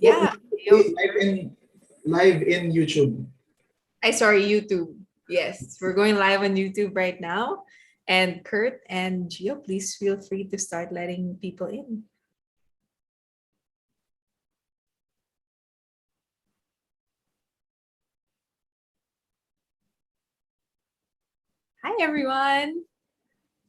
Oh, Yeah. Yo, live in YouTube. sorry, YouTube. Yes, we're going live on YouTube right now. And Kurt and Gio, please feel free to start letting people in. Hi, everyone.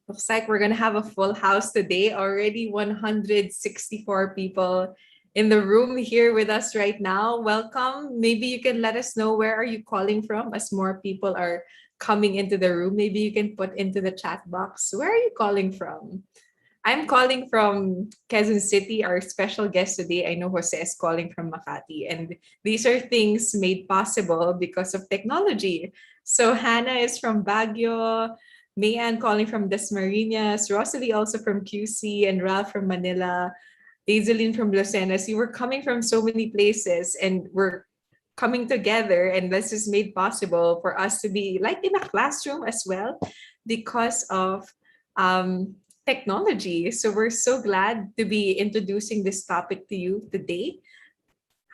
Looks like we're going to have a full house today. Already 164 people in the room here with us right now. Welcome. Maybe you can let us know where are you calling from as more people are coming into the room. Maybe you can put into the chat box. Where are you calling from? I'm calling from Quezon City. Our special guest today, I know Jose is calling from Makati. And these are things made possible because of technology. So Hannah is from Baguio, Mayan calling from Dasmariñas, Rosalie also from QC, and Ralph from Manila, Azeline from Los Angeles. You were coming from so many places, and we're coming together, and this is made possible for us to be like in a classroom as well because of um, technology. So we're so glad to be introducing this topic to you today: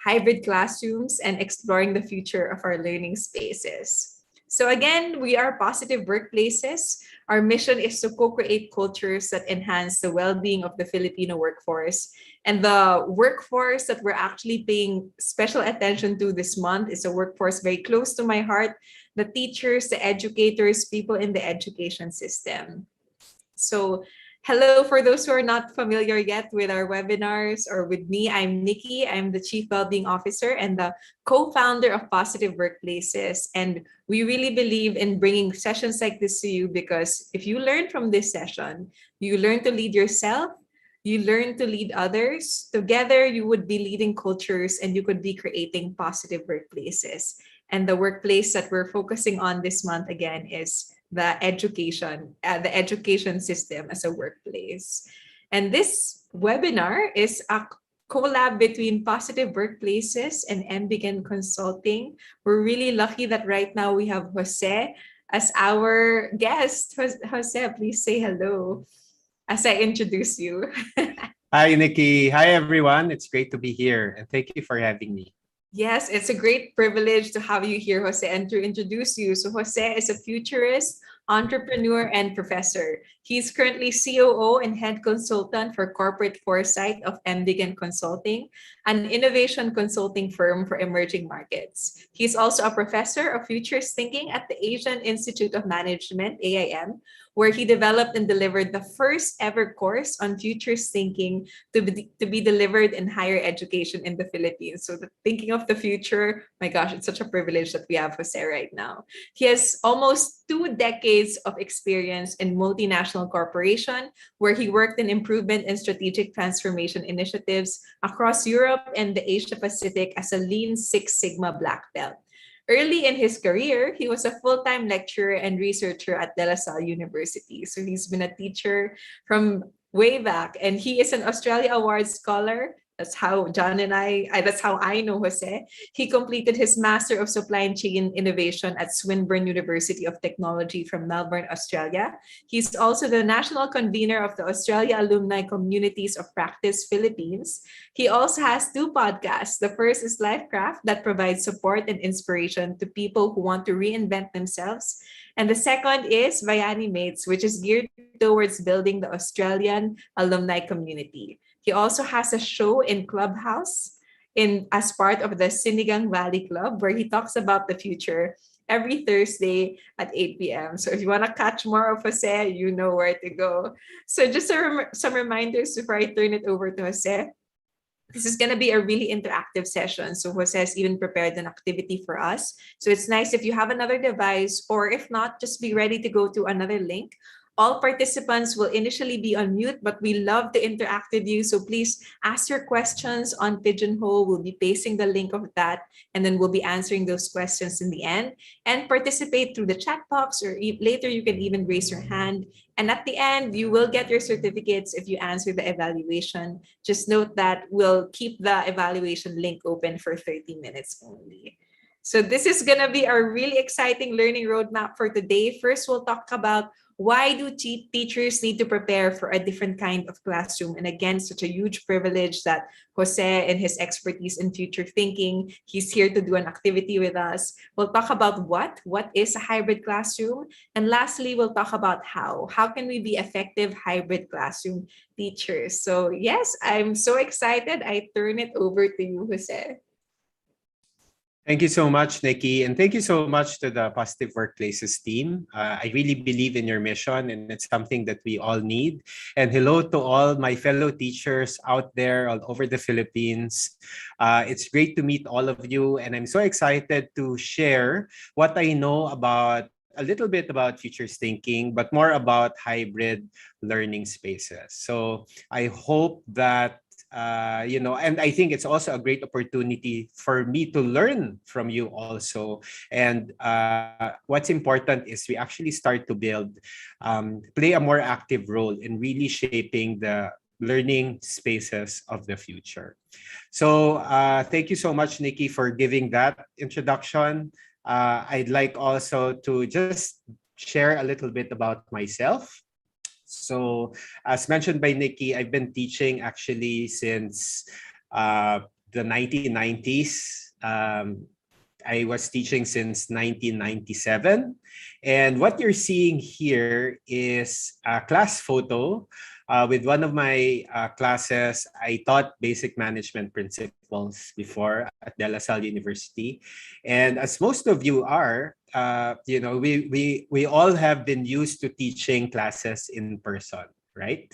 hybrid classrooms and exploring the future of our learning spaces. So again, we are Positive Workplaces. Our mission is to co-create cultures that enhance the well-being of the Filipino workforce. And the workforce that we're actually paying special attention to this month is a workforce very close to my heart: the teachers, the educators, people in the education system. So, hello for those who are not familiar yet with our webinars or with me. I'm Nikki. I'm the Chief Wellbeing Officer and the co-founder of Positive Workplaces. And we really believe in bringing sessions like this to you because if you learn from this session, you learn to lead yourself, you learn to lead others. Together, you would be leading cultures and you could be creating positive workplaces. And the workplace that we're focusing on this month again is the education system as a workplace. And this webinar is a collab between Positive Workplaces and MBGN Consulting. We're really lucky that right now we have Jose as our guest. Jose, please say hello as I introduce you. Hi, Nikki. Hi, everyone. It's great to be here, and thank you for having me. Yes, it's a great privilege to have you here, Jose, and to introduce you. So, Jose is a futurist, entrepreneur, and professor. He's currently COO and head consultant for corporate foresight of MBGN Consulting, an innovation consulting firm for emerging markets. He's also a professor of futures thinking at the Asian Institute of Management, AIM, where he developed and delivered the first ever course on futures thinking to be delivered in higher education in the Philippines. So the thinking of the future, my gosh, it's such a privilege that we have Jose right now. He has almost 2 decades of experience in multinational corporation, where he worked in improvement and strategic transformation initiatives across Europe and the Asia Pacific as a Lean Six Sigma black belt. Early in his career, he was a full-time lecturer and researcher at De La Salle University. So he's been a teacher from way back, and he is an Australia Award scholar. That's how John and that's how I know Jose. He completed his Master of Supply Chain Innovation at Swinburne University of Technology from Melbourne, Australia. He's also the national convener of the Australia Alumni Communities of Practice Philippines. He also has 2 podcasts. The first is Lifecraft, that provides support and inspiration to people who want to reinvent themselves. And the second is Vayani Mates, which is geared towards building the Australian alumni community. He also has a show in Clubhouse as part of the Sinigang Valley Club, where he talks about the future every Thursday at 8 p.m. So if you want to catch more of Jose, you know where to go. So just some reminders before I turn it over to Jose. This is going to be a really interactive session. So Jose has even prepared an activity for us. So it's nice if you have another device, or if not, just be ready to go to another link. All participants will initially be on mute, but we love to interact with you. So please ask your questions on Pigeonhole. We'll be pasting the link of that, and then we'll be answering those questions in the end. And participate through the chat box, or later you can even raise your hand. And at the end, you will get your certificates if you answer the evaluation. Just note that we'll keep the evaluation link open for 30 minutes only. So this is going to be a really exciting learning roadmap for today. First, we'll talk about Why do teachers need to prepare for a different kind of classroom? And again, such a huge privilege that Jose and his expertise in future thinking, he's here to do an activity with us. We'll talk about what is a hybrid classroom? And lastly, we'll talk about how. How can we be effective hybrid classroom teachers? So yes, I'm so excited. I turn it over to you, Jose. Thank you so much, Nikki. And thank you so much to the Positive Workplaces team. I really believe in your mission, and it's something that we all need. And hello to all my fellow teachers out there all over the Philippines. It's great to meet all of you. And I'm so excited to share what I know about a little bit about futures thinking, but more about hybrid learning spaces. So I hope that and I think it's also a great opportunity for me to learn from you also. And what's important is we actually start to play a more active role in really shaping the learning spaces of the future. So thank you so much, Nikki, for giving that introduction. I'd like also to just share a little bit about myself. So, as mentioned by Nikki, I've been teaching actually since the 1990s. I was teaching since 1997. And what you're seeing here is a class photo with one of my classes. I taught basic management principles before at De La Salle University. And as most of you are, we all have been used to teaching classes in person, right?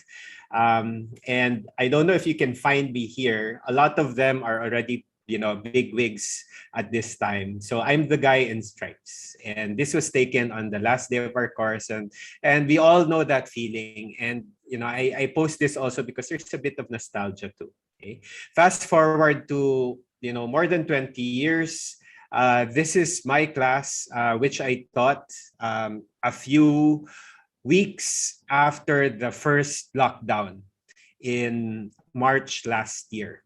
And I don't know if you can find me here. A lot of them are already big wigs at this time. So I'm the guy in stripes. And this was taken on the last day of our course. And we all know that feeling. And, I post this also because there's a bit of nostalgia too. Okay? Fast forward to, more than 20 years. This is my class, which I taught a few weeks after the first lockdown in March last year.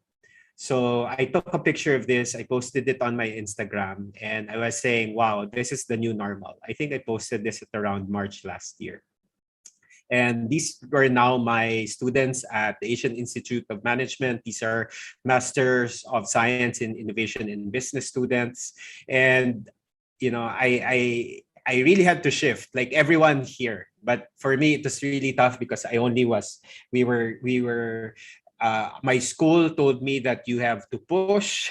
So I took a picture of this. I posted it on my Instagram, and I was saying, wow, this is the new normal. I think I posted this at around March last year. And these were now my students at the Asian Institute of Management. These are Masters of Science in Innovation in Business students. And, I really had to shift like everyone here. But for me, it was really tough because we were my school told me that you have to push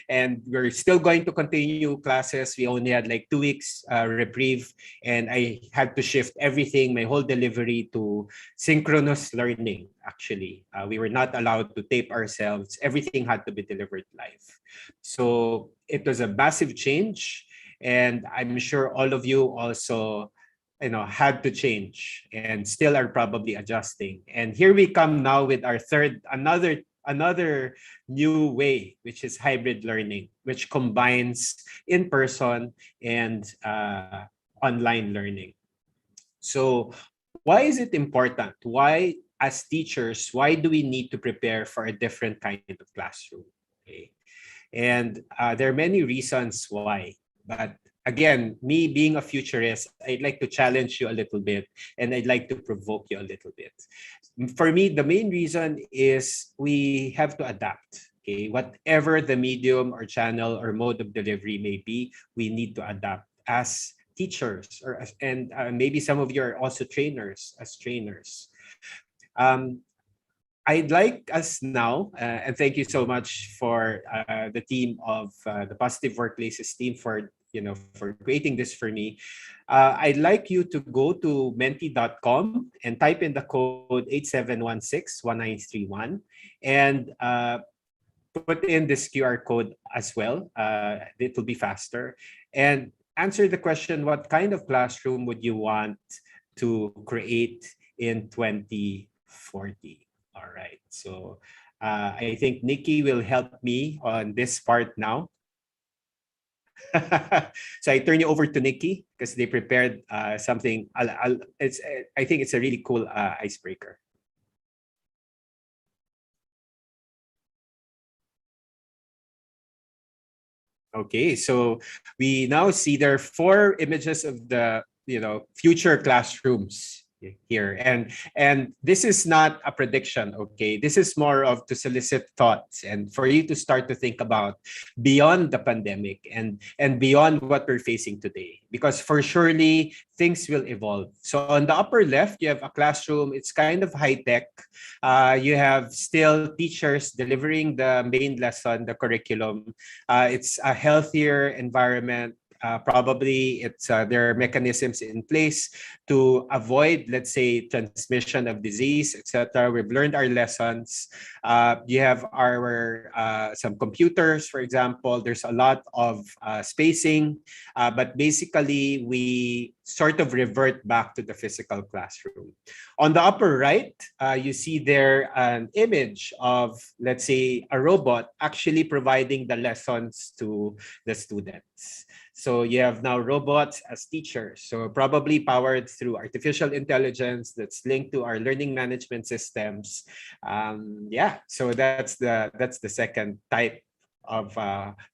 and we're still going to continue classes. We only had like 2 weeks reprieve, and I had to shift everything, my whole delivery, to synchronous learning. Actually, we were not allowed to tape ourselves. Everything had to be delivered live. So it was a massive change, and I'm sure all of you also had to change and still are probably adjusting. And here we come now with our another new way, which is hybrid learning, which combines in-person and online learning. So why is it important? Why, as teachers, why do we need to prepare for a different kind of classroom? Okay. And there are many reasons why, but again, me being a futurist, I'd like to challenge you a little bit, and I'd like to provoke you a little bit. For me, the main reason is we have to adapt. Okay, whatever the medium or channel or mode of delivery may be, we need to adapt as teachers, and maybe some of you are also trainers. Um, I'd like us now, and thank you so much for the team of the Positive Workplaces team for creating this for me. I'd like you to go to menti.com and type in the code 87161931 and put in this QR code as well. It will be faster. And answer the question, what kind of classroom would you want to create in 2040? All right. So I think Nikki will help me on this part now. So I turn you over to Nikki because they prepared something. I think it's a really cool icebreaker. Okay, so we now see there are 4 images of the future classrooms here. And this is not a prediction, okay? This is more of to solicit thoughts and for you to start to think about beyond the pandemic and beyond what we're facing today, because for surely things will evolve. So on the upper left, you have a classroom. It's kind of high tech. You have still teachers delivering the main lesson, the curriculum. It's a healthier environment. Probably there are mechanisms in place to avoid, let's say, transmission of disease, etc. We've learned our lessons. You have some computers, for example. There's a lot of spacing, but basically we sort of revert back to the physical classroom. On the upper right, you see there an image of, let's say, a robot actually providing the lessons to the students. So you have now robots as teachers, so probably powered through artificial intelligence that's linked to our learning management systems. So that's the second type of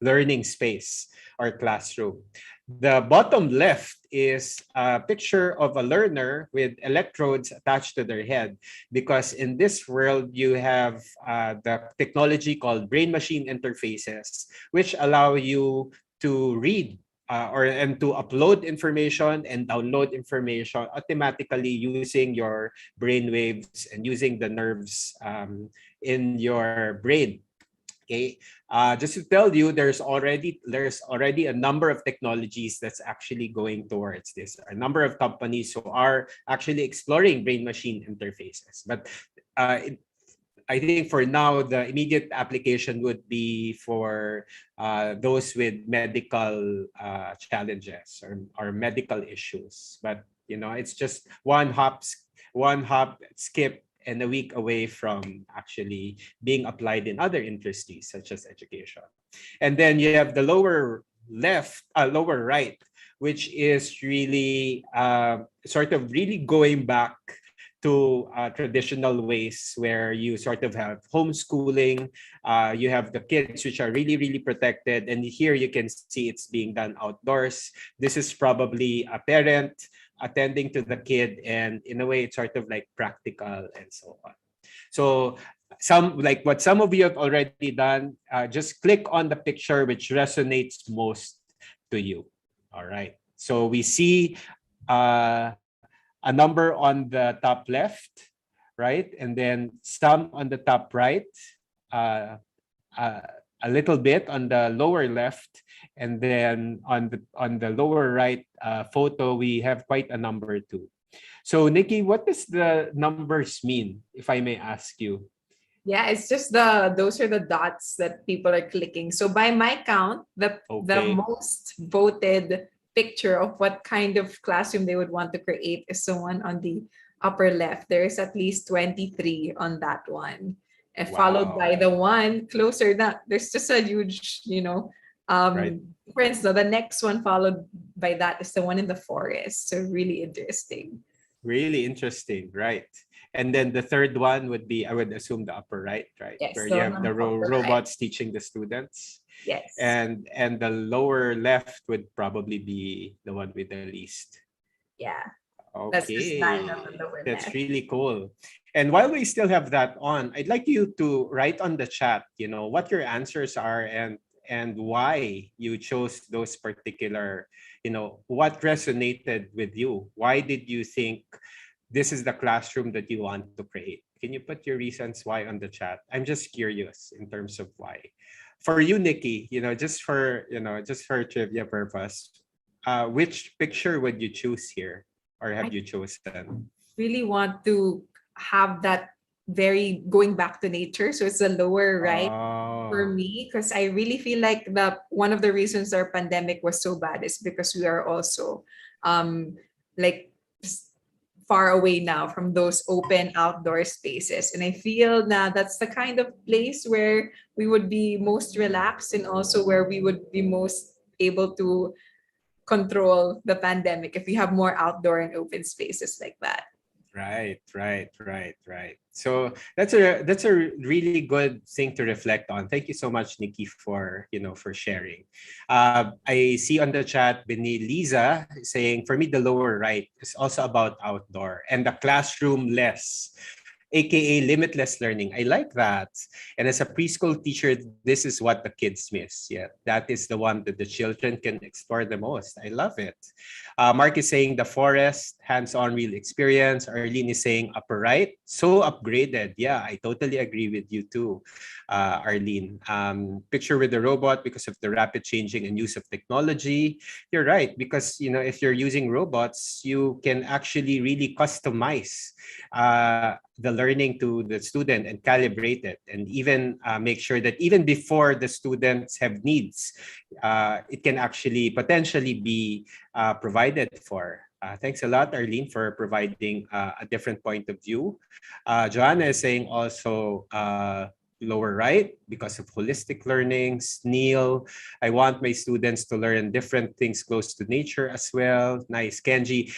learning space or classroom. The bottom left is a picture of a learner with electrodes attached to their head, because in this world you have the technology called brain-machine interfaces, which allow you to read and to upload information and download information automatically using your brain waves and using the nerves in your brain. Okay, just to tell you, there's already a number of technologies that's actually going towards this. A number of companies who are actually exploring brain-machine interfaces, but I think for now, the immediate application would be for those with medical challenges or medical issues. But it's just one hop, skip, and a week away from actually being applied in other industries such as education. And then you have the lower right, which is really sort of really going back to traditional ways where you sort of have homeschooling. You have the kids which are really, really protected. And here you can see it's being done outdoors. This is probably a parent attending to the kid, and in a way it's sort of like practical and so on. So what some of you have already done, just click on the picture which resonates most to you. All right. So we see a number on the top left, right? And then some on the top right, a little bit on the lower left, and then on the lower right photo, we have quite a number too. So Nikki, what does the numbers mean, if I may ask you? Yeah, it's just those are the dots that people are clicking. So by my count, the most voted picture of what kind of classroom they would want to create is the one on the upper left. There is at least 23 on that one. And followed by the one closer, there's just a huge, difference. So the next one followed by that is the one in the forest. So really interesting. Really interesting, right? And then the third one would be, I would assume, the upper right? Yes, where you have the robots teaching the students. Yes. And the lower left would probably be the one with the least. Yeah. Okay. That's the design of the lower That's left. really cool. And while we still have that on, I'd like you to write on the chat, what your answers are and why you chose those particular, what resonated with you. Why did you think this is the classroom that you want to create? Can you put your reasons why on the chat? I'm just curious in terms of why. For you, Nikki, just for trivia purpose, which picture would you choose here, or have you chosen? Really want to have that very going back to nature. So it's the lower right for me, because I really feel like one of the reasons our pandemic was so bad is because we are also far away now from those open outdoor spaces. And I feel now that's the kind of place where we would be most relaxed and also where we would be most able to control the pandemic if we have more outdoor and open spaces like that. Right. So that's a really good thing to reflect on. Thank you so much, Nikki, for for sharing. I see on the chat, Benny Lisa is saying, for me, the lower right is also about outdoor and the classroom less, aka limitless learning. I like that. And as a preschool teacher, this is what the kids miss. Yeah, that is the one that the children can explore the most. I love it. Mark is saying the forest, hands-on real experience. Arlene is saying upper right, so upgraded. Yeah, I totally agree with you too, Arlene. Picture with the robot because of the rapid changing and use of technology. You're right, because if you're using robots, you can actually really customize the learning to the student and calibrate it, and even make sure that even before the students have needs, it can actually potentially be provided for. Thanks a lot, Arlene, for providing a different point of view. Joanna is saying also lower right because of holistic learnings. Neil, I want my students to learn different things close to nature as well. Nice. Kenji,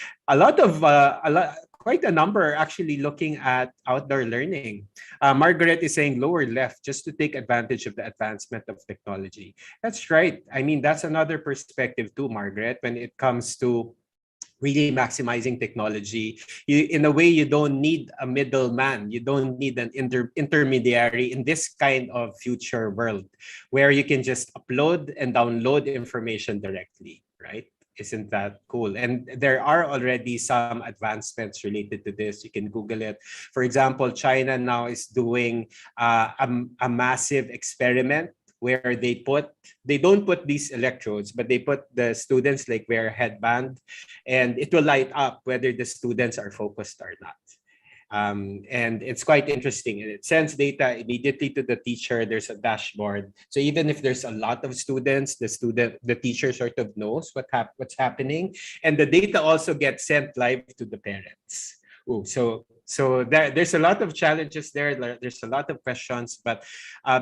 quite a number are actually looking at outdoor learning. Margaret is saying lower left just to take advantage of the advancement of technology. That's right. I mean, that's another perspective too, Margaret, when it comes to really maximizing technology. In a way, you don't need a middleman. You don't need an intermediary in this kind of future world where you can just upload and download information directly, right? Isn't that cool? And there are already some advancements related to this. You can Google it. For example, China now is doing a massive experiment where they don't put these electrodes, but they put the students like wear a headband, and it will light up whether the students are focused or not. And it's quite interesting, and it sends data immediately to the teacher. There's a dashboard, so even if there's a lot of students, the teacher sort of knows what's happening, and the data also gets sent live to the parents. Ooh, so there's a lot of challenges there. There's a lot of questions, but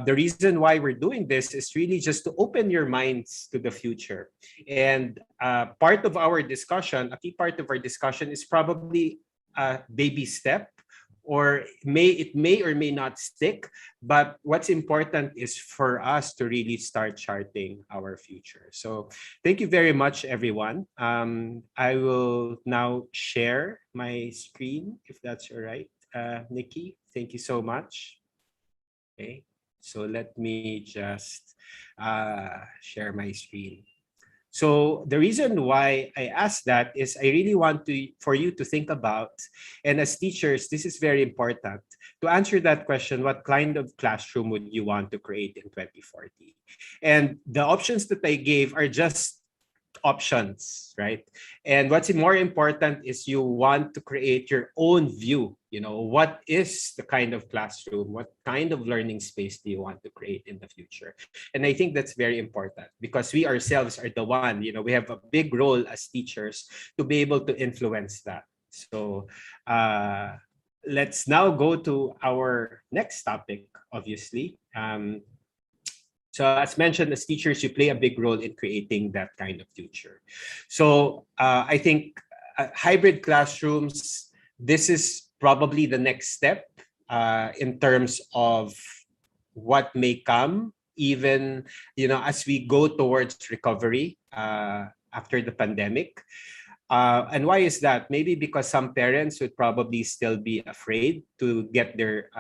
the reason why we're doing this is really just to open your minds to the future. And part of our discussion, a key part of our discussion, is probably a baby step, or it may or may not stick, but what's important is for us to really start charting our future. So thank you very much, everyone. I will now share my screen, if that's all right. Nikki, thank you so much. Okay, so let me just share my screen. So the reason why I ask that is I really want for you to think about, and as teachers, this is very important, to answer that question: what kind of classroom would you want to create in 2040? And the options that I gave are just options, right? And what's more important is you want to create your own view. What is the kind of classroom? What kind of learning space do you want to create in the future? And I think that's very important, because we ourselves are the one, we have a big role as teachers to be able to influence that. So let's now go to our next topic, obviously. So as mentioned, as teachers, you play a big role in creating that kind of future. So I think hybrid classrooms, this is probably the next step in terms of what may come, even, as we go towards recovery after the pandemic. And why is that? Maybe because some parents would probably still be afraid to get their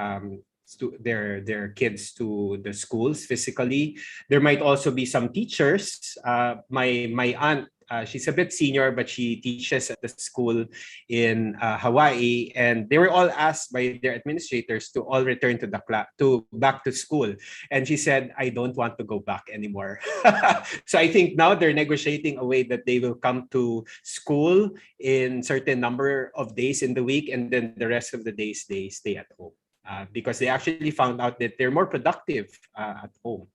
kids to the schools physically. There might also be some teachers. My aunt, she's a bit senior, but she teaches at the school in Hawaii, and they were all asked by their administrators to all return to back to school, and she said, "I don't want to go back anymore." So I think now they're negotiating a way that they will come to school in certain number of days in the week, and then the rest of the days they stay at home. Because they actually found out that they're more productive at home.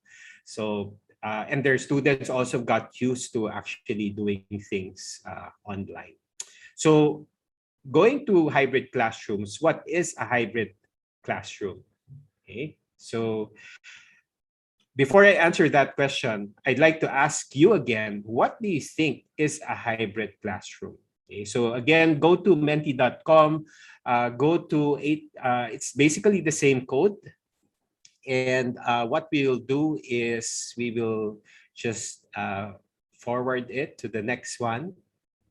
So, and their students also got used to actually doing things online. So going to hybrid classrooms, what is a hybrid classroom? Okay, so before I answer that question, I'd like to ask you again, what do you think is a hybrid classroom? Okay, so again, go to menti.com, go to it's basically the same code. And what we will do is we will just forward it to the next one,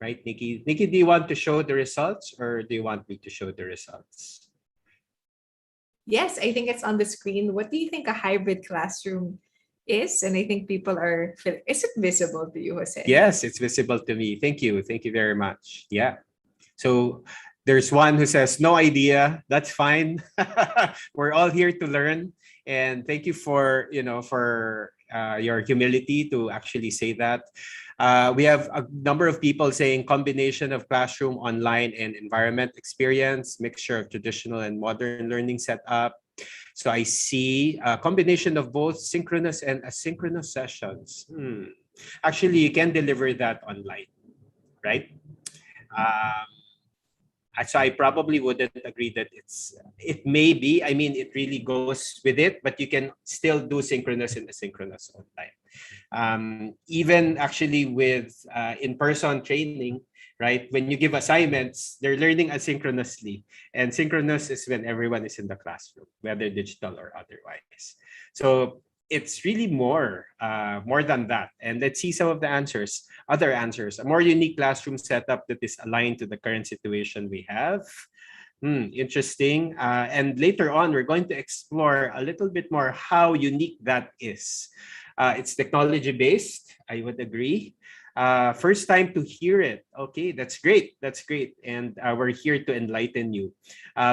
right, Nikki? Nikki, do you want to show the results or do you want me to show the results? Yes, I think it's on the screen. What do you think a hybrid classroom is? And I think people are, is it visible to you, Jose? Yes, it's visible to me. Thank you. Thank you very much. Yeah. So there's one who says, no idea. That's fine. We're all here to learn. And thank you for, for your humility to actually say that. We have a number of people saying combination of classroom, online, and environment experience, mixture of traditional and modern learning setup. So I see a combination of both synchronous and asynchronous sessions. Actually, you can deliver that online, right? So I probably wouldn't agree that it may be, I mean, it really goes with it, but you can still do synchronous and asynchronous online. Even actually with in-person training, right? When you give assignments, they're learning asynchronously. And synchronous is when everyone is in the classroom, whether digital or otherwise. So it's really more than that. And let's see some of the answers. Other answers. A more unique classroom setup that is aligned to the current situation we have. Interesting. And later on, we're going to explore a little bit more how unique that is. It's technology-based, I would agree. First time to hear it. Okay, that's great. That's great. And we're here to enlighten you.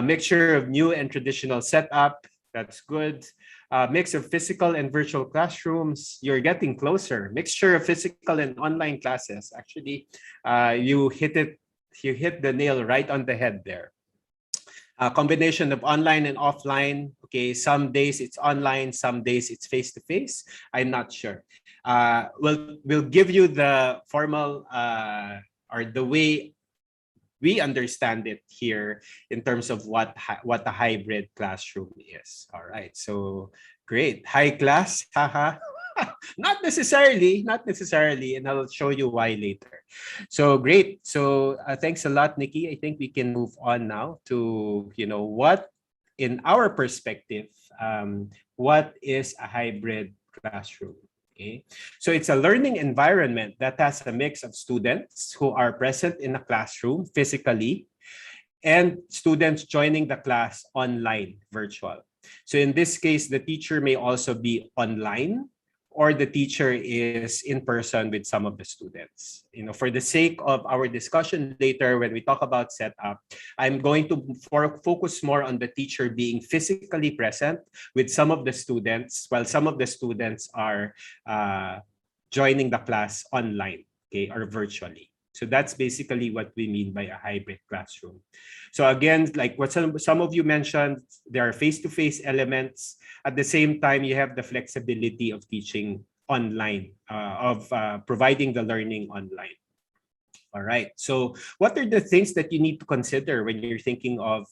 Mixture of new and traditional setup. That's good. Mix of physical and virtual classrooms. You're getting closer. Mixture of physical and online classes. Actually, you hit it. You hit the nail right on the head there. Combination of online and offline. Okay, some days it's online, some days it's face-to-face. I'm not sure. We'll give you the formal or the way we understand it here in terms of what a hybrid classroom is. All right, so great. High class, haha. Not necessarily, and I'll show you why later. So great. So thanks a lot, Nikki. I think we can move on now to, what, in our perspective, what is a hybrid classroom? Okay. So it's a learning environment that has a mix of students who are present in a classroom physically and students joining the class online, virtual. So in this case, the teacher may also be online or the teacher is in person with some of the students. For the sake of our discussion later, when we talk about setup, I'm going to focus more on the teacher being physically present with some of the students, while some of the students are joining the class online, okay, or virtually. So that's basically what we mean by a hybrid classroom. So again, like what some of you mentioned, there are face-to-face elements. At the same time, you have the flexibility of teaching online, of providing the learning online. All right. So what are the things that you need to consider when you're thinking of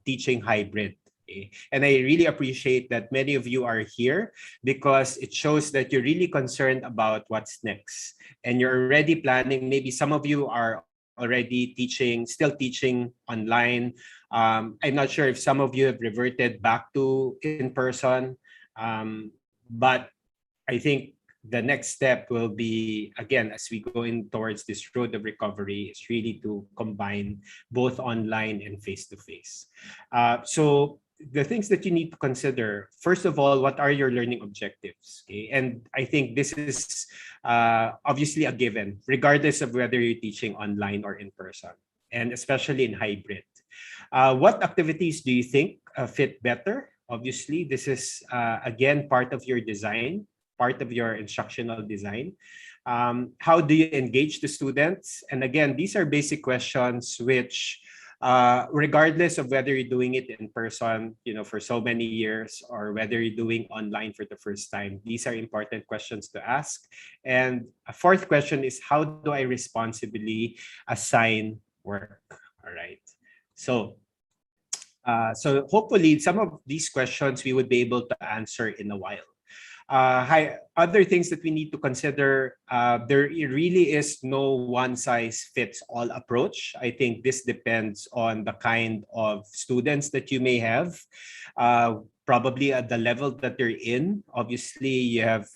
teaching hybrid? Okay. And I really appreciate that many of you are here because it shows that you're really concerned about what's next. And you're already planning. Maybe some of you are already still teaching online. I'm not sure if some of you have reverted back to in-person. But I think the next step will be, again, as we go in towards this road of recovery, is really to combine both online and face-to-face. So the things that you need to consider, first of all, what are your learning objectives? Okay? And I think this is obviously a given, regardless of whether you're teaching online or in person, and especially in hybrid. What activities do you think fit better? Obviously, this is, again, part of your design, part of your instructional design. How do you engage the students? And again, these are basic questions which, regardless of whether you're doing it in person, for so many years, or whether you're doing online for the first time, these are important questions to ask. And a fourth question is, how do I responsibly assign work? All right. So hopefully some of these questions we would be able to answer in a while. other things that we need to consider, there really is no one size fits all approach. I think this depends on the kind of students that you may have, probably at the level that they're in. Obviously, you have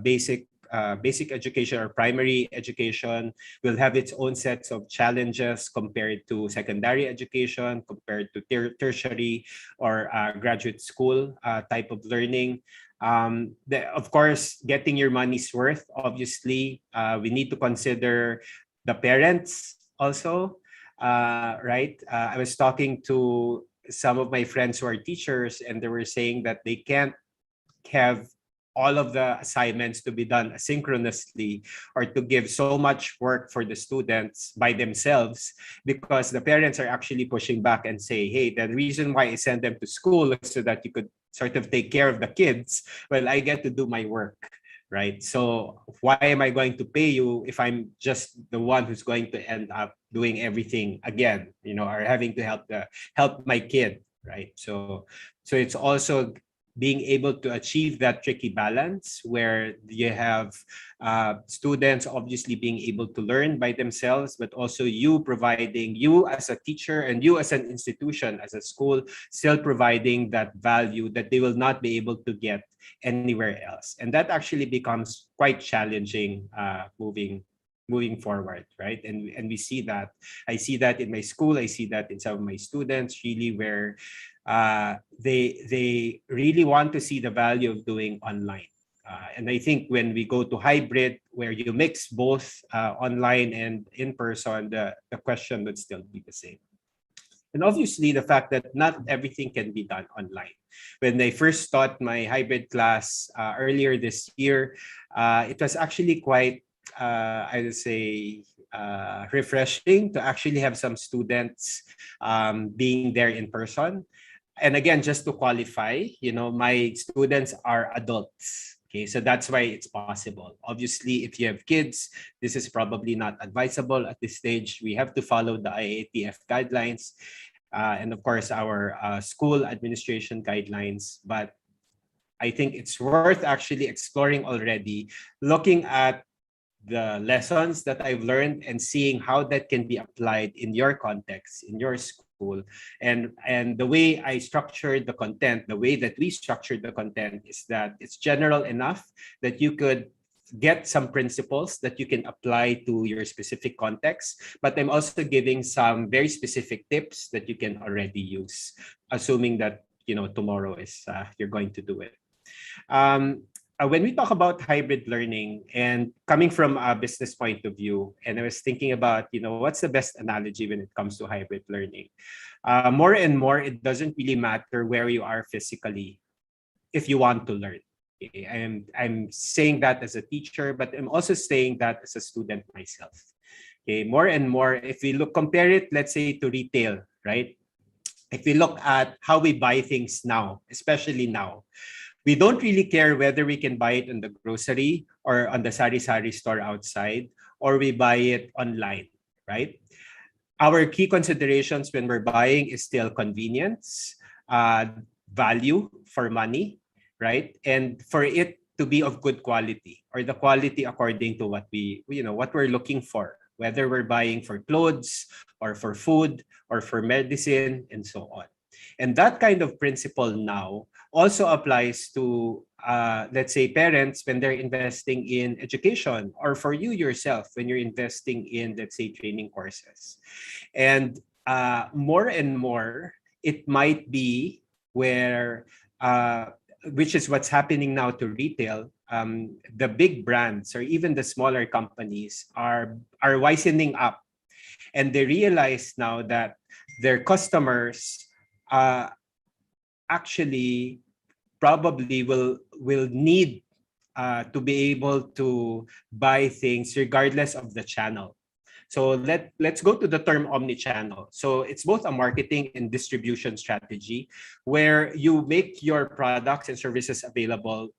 basic education or primary education will have its own sets of challenges compared to secondary education, compared to tertiary or graduate school type of learning. Of course, getting your money's worth, obviously, we need to consider the parents also, right? I was talking to some of my friends who are teachers, and they were saying that they can't have all of the assignments to be done asynchronously or to give so much work for the students by themselves, because the parents are actually pushing back and say, hey, the reason why I send them to school is so that you could sort of take care of the kids. Well, I get to do my work, right? So why am I going to pay you if I'm just the one who's going to end up doing everything again, or having to help my kid, right? So it's also being able to achieve that tricky balance where you have students obviously being able to learn by themselves, but also you as a teacher and you as an institution, as a school, still providing that value that they will not be able to get anywhere else. And that actually becomes quite challenging moving forward, right? And we see that. I see that in my school. I see that in some of my students, really, where they really want to see the value of doing online. And I think when we go to hybrid, where you mix both online and in person, the question would still be the same. And obviously, the fact that not everything can be done online. When I first taught my hybrid class earlier this year, it was actually quite, I would say, refreshing to actually have some students being there in person. And again, just to qualify, my students are adults. Okay, so that's why it's possible. Obviously, if you have kids, this is probably not advisable at this stage. We have to follow the IATF guidelines and, of course, our school administration guidelines. But I think it's worth actually exploring already, looking at the lessons that I've learned and seeing how that can be applied in your context, in your school. And the way I structured the content, the way that we structured the content is that it's general enough that you could get some principles that you can apply to your specific context. But I'm also giving some very specific tips that you can already use, assuming that, tomorrow is you're going to do it. When we talk about hybrid learning and coming from a business point of view, and I was thinking about, what's the best analogy when it comes to hybrid learning? More and more, it doesn't really matter where you are physically if you want to learn. Okay? I'm saying that as a teacher, but I'm also saying that as a student myself. Okay, more and more, if we compare it, let's say, to retail, right? If we look at how we buy things now, especially now, we don't really care whether we can buy it in the grocery or on the sari-sari store outside, or we buy it online, right? Our key considerations when we're buying is still convenience, value for money, right? And for it to be of good quality, or the quality according to what we're looking for, whether we're buying for clothes or for food or for medicine and so on. And that kind of principle now also applies to, let's say, parents when they're investing in education, or for you yourself when you're investing in, let's say, training courses. And more and more, it might be where, which is what's happening now to retail, the big brands or even the smaller companies are wisening up. And they realize now that their customers actually probably will need to be able to buy things regardless of the channel. So let's go to the term omnichannel. So it's both a marketing and distribution strategy where you make your products and services available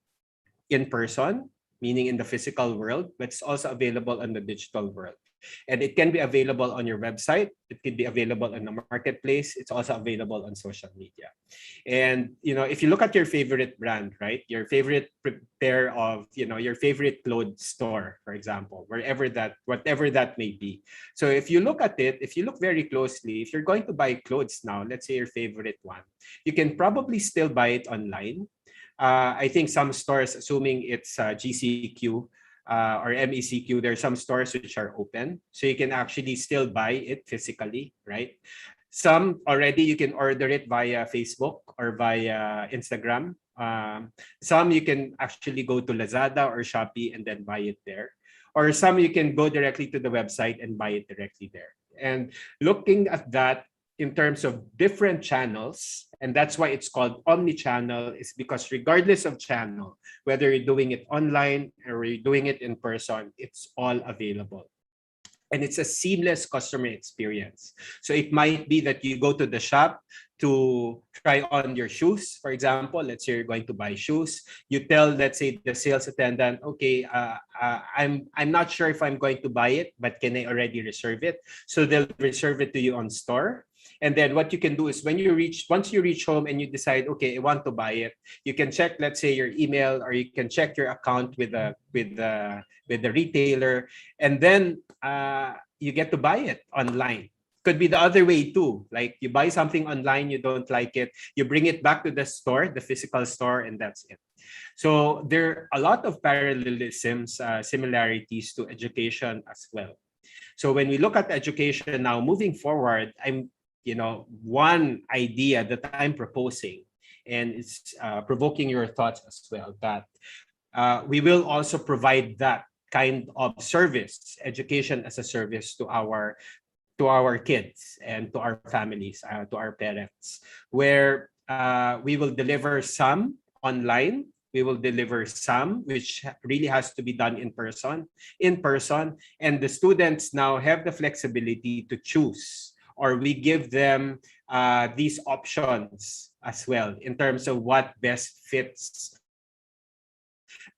in person, meaning in the physical world, but it's also available in the digital world. And it can be available on your website. It could be available on the marketplace. It's also available on social media. And if you look at your favorite brand, right, your favorite pair of, your favorite clothes store, for example, whatever that may be. So if you look at it, if you look very closely, if you're going to buy clothes now, let's say your favorite one, you can probably still buy it online. I think some stores, assuming it's GCQ or MECQ, there are some stores which are open, so you can actually still buy it physically, right? Some already you can order it via Facebook or via Instagram. Some you can actually go to Lazada or Shopee and then buy it there. Or some you can go directly to the website and buy it directly there. And looking at that in terms of different channels, and that's why it's called omni-channel, is because regardless of channel, whether you're doing it online or you're doing it in person, it's all available. And it's a seamless customer experience. So it might be that you go to the shop to try on your shoes. For example, let's say you're going to buy shoes. You tell, let's say, the sales attendant, okay, I'm not sure if I'm going to buy it, but can I already reserve it? So they'll reserve it to you on store. And then what you can do is once you reach home and you decide, okay, I want to buy it, you can check, let's say, your email, or you can check your account with the retailer, and then you get to buy it online. Could be the other way too. Like you buy something online, you don't like it, you bring it back to the store, the physical store, and that's it. So there are a lot of parallelisms, similarities to education as well. So when we look at education now, moving forward, one idea that I'm proposing, and it's provoking your thoughts as well, that we will also provide that kind of service, education as a service, to our kids and to our families, to our parents, where we will deliver some online. We will deliver some which really has to be done in person, and the students now have the flexibility to choose, or we give them these options as well in terms of what best fits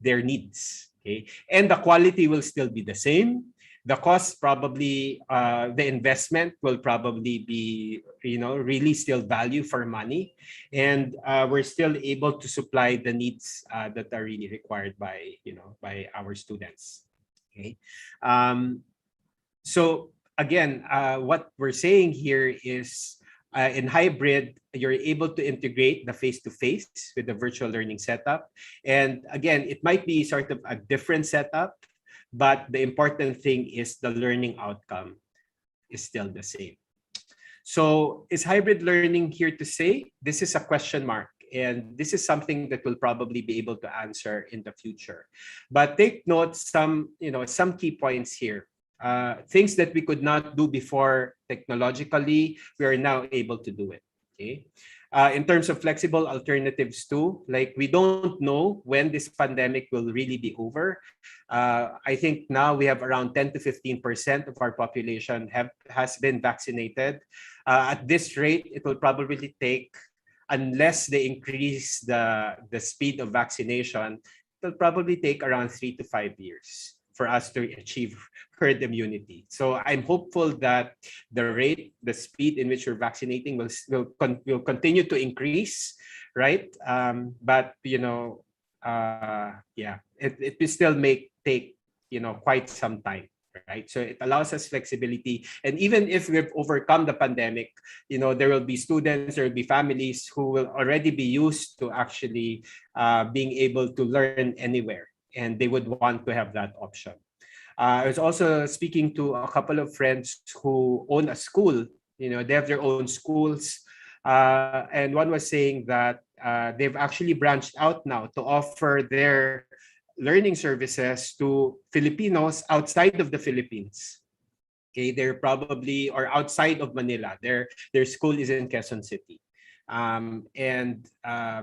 their needs. Okay, and the quality will still be the same. The cost, probably, the investment will probably be, really still value for money, and we're still able to supply the needs that are really required by our students. Okay, so again, what we're saying here is, in hybrid, you're able to integrate the face-to-face with the virtual learning setup. And again, it might be sort of a different setup, but the important thing is the learning outcome is still the same. So is hybrid learning here to stay? This is a question mark. And this is something that we'll probably be able to answer in the future. But take note some key points here. Things that we could not do before technologically, we are now able to do it. Okay. In terms of flexible alternatives too, like we don't know when this pandemic will really be over. I think now we have around 10 to 15% of our population has been vaccinated. At this rate, it will probably take, unless they increase the speed of vaccination, it will probably take around 3 to 5 years for us to achieve herd immunity. So I'm hopeful that the speed in which we're vaccinating will continue to increase, right? But it will still take quite some time, right? So it allows us flexibility, and even if we've overcome the pandemic, there will be students, there will be families who will already be used to actually being able to learn anywhere, and they would want to have that option. I was also speaking to a couple of friends who own a school. They have their own schools, and one was saying that they've actually branched out now to offer their learning services to Filipinos outside of the Philippines. Okay, they're probably, or outside of Manila. Their school is in Quezon City. And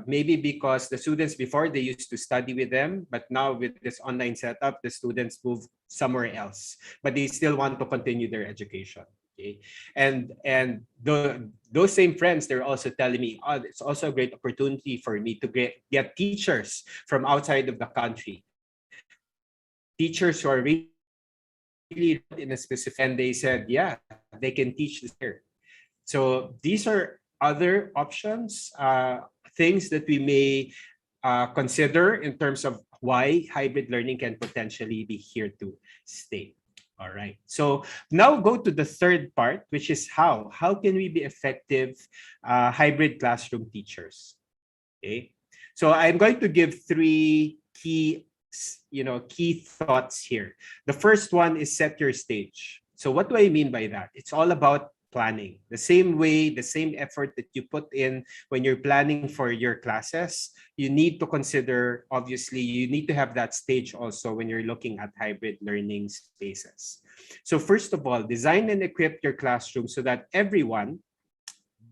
maybe because the students before, they used to study with them, but now with this online setup, the students move somewhere else, but they still want to continue their education. Okay, and those same friends, they're also telling me, oh, it's also a great opportunity for me to get teachers from outside of the country, teachers who are really really in a specific, and they said, yeah, they can teach this here. So these are other options, things that we may consider in terms of why hybrid learning can potentially be here to stay. All right. So now go to the third part, which is how. How can we be effective hybrid classroom teachers? Okay. So I'm going to give three key thoughts here. The first one is set your stage. So what do I mean by that? It's all about planning. The same way, the same effort that you put in when you're planning for your classes, you need to consider, obviously, you need to have that stage also when you're looking at hybrid learning spaces. So first of all, design and equip your classroom so that everyone,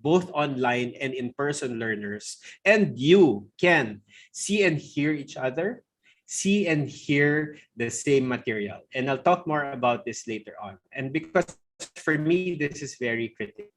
both online and in-person learners, and you can see and hear each other, see and hear the same material. And I'll talk more about this later on. And because for me, this is very critical.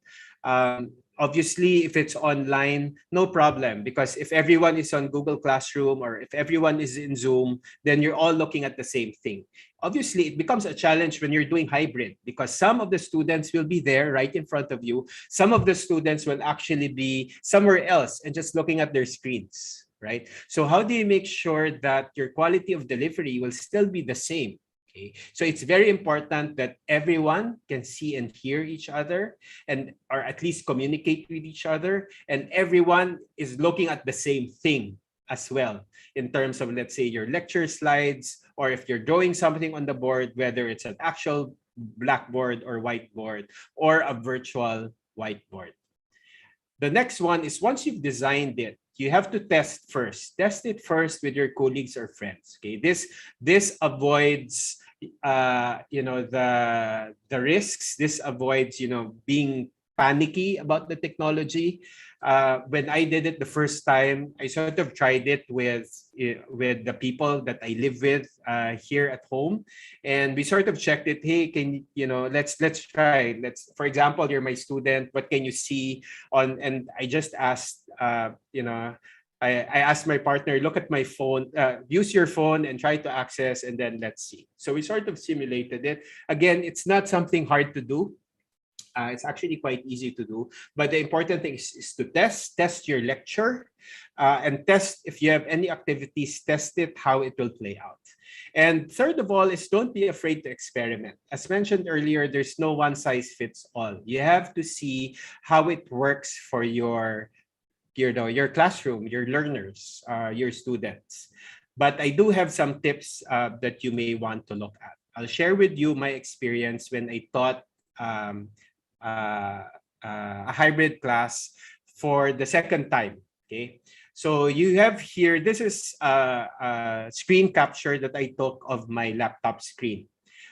Obviously, if it's online, no problem, because if everyone is on Google Classroom or if everyone is in Zoom, then you're all looking at the same thing. Obviously, it becomes a challenge when you're doing hybrid because some of the students will be there right in front of you. Some of the students will actually be somewhere else and just looking at their screens, right? So how do you make sure that your quality of delivery will still be the same? Okay. So it's very important that everyone can see and hear each other and or at least communicate with each other, and everyone is looking at the same thing as well in terms of, let's say, your lecture slides, or if you're drawing something on the board, whether it's an actual blackboard or whiteboard or a virtual whiteboard. The next one is once you've designed it, you have to test first. Test it first with your colleagues or friends. Okay, this avoids the risks. This avoids being panicky about the technology. When I did it the first time, I sort of tried it with the people that I live with here at home, and we sort of checked it. Hey, can let's try. For example, you're my student. What can you see on? And I just asked, I asked my partner, look at my phone, use your phone and try to access, and then let's see. So we sort of simulated it. Again, it's not something hard to do. It's actually quite easy to do. But the important thing is to test your lecture, and test if you have any activities, test it, how it will play out. And third of all is don't be afraid to experiment. As mentioned earlier, there's no one size fits all. You have to see how it works for your classroom, your learners, your students. But I do have some tips that you may want to look at. I'll share with you my experience when I taught a hybrid class for the second time. Okay, so you have here, this is a screen capture that I took of my laptop screen.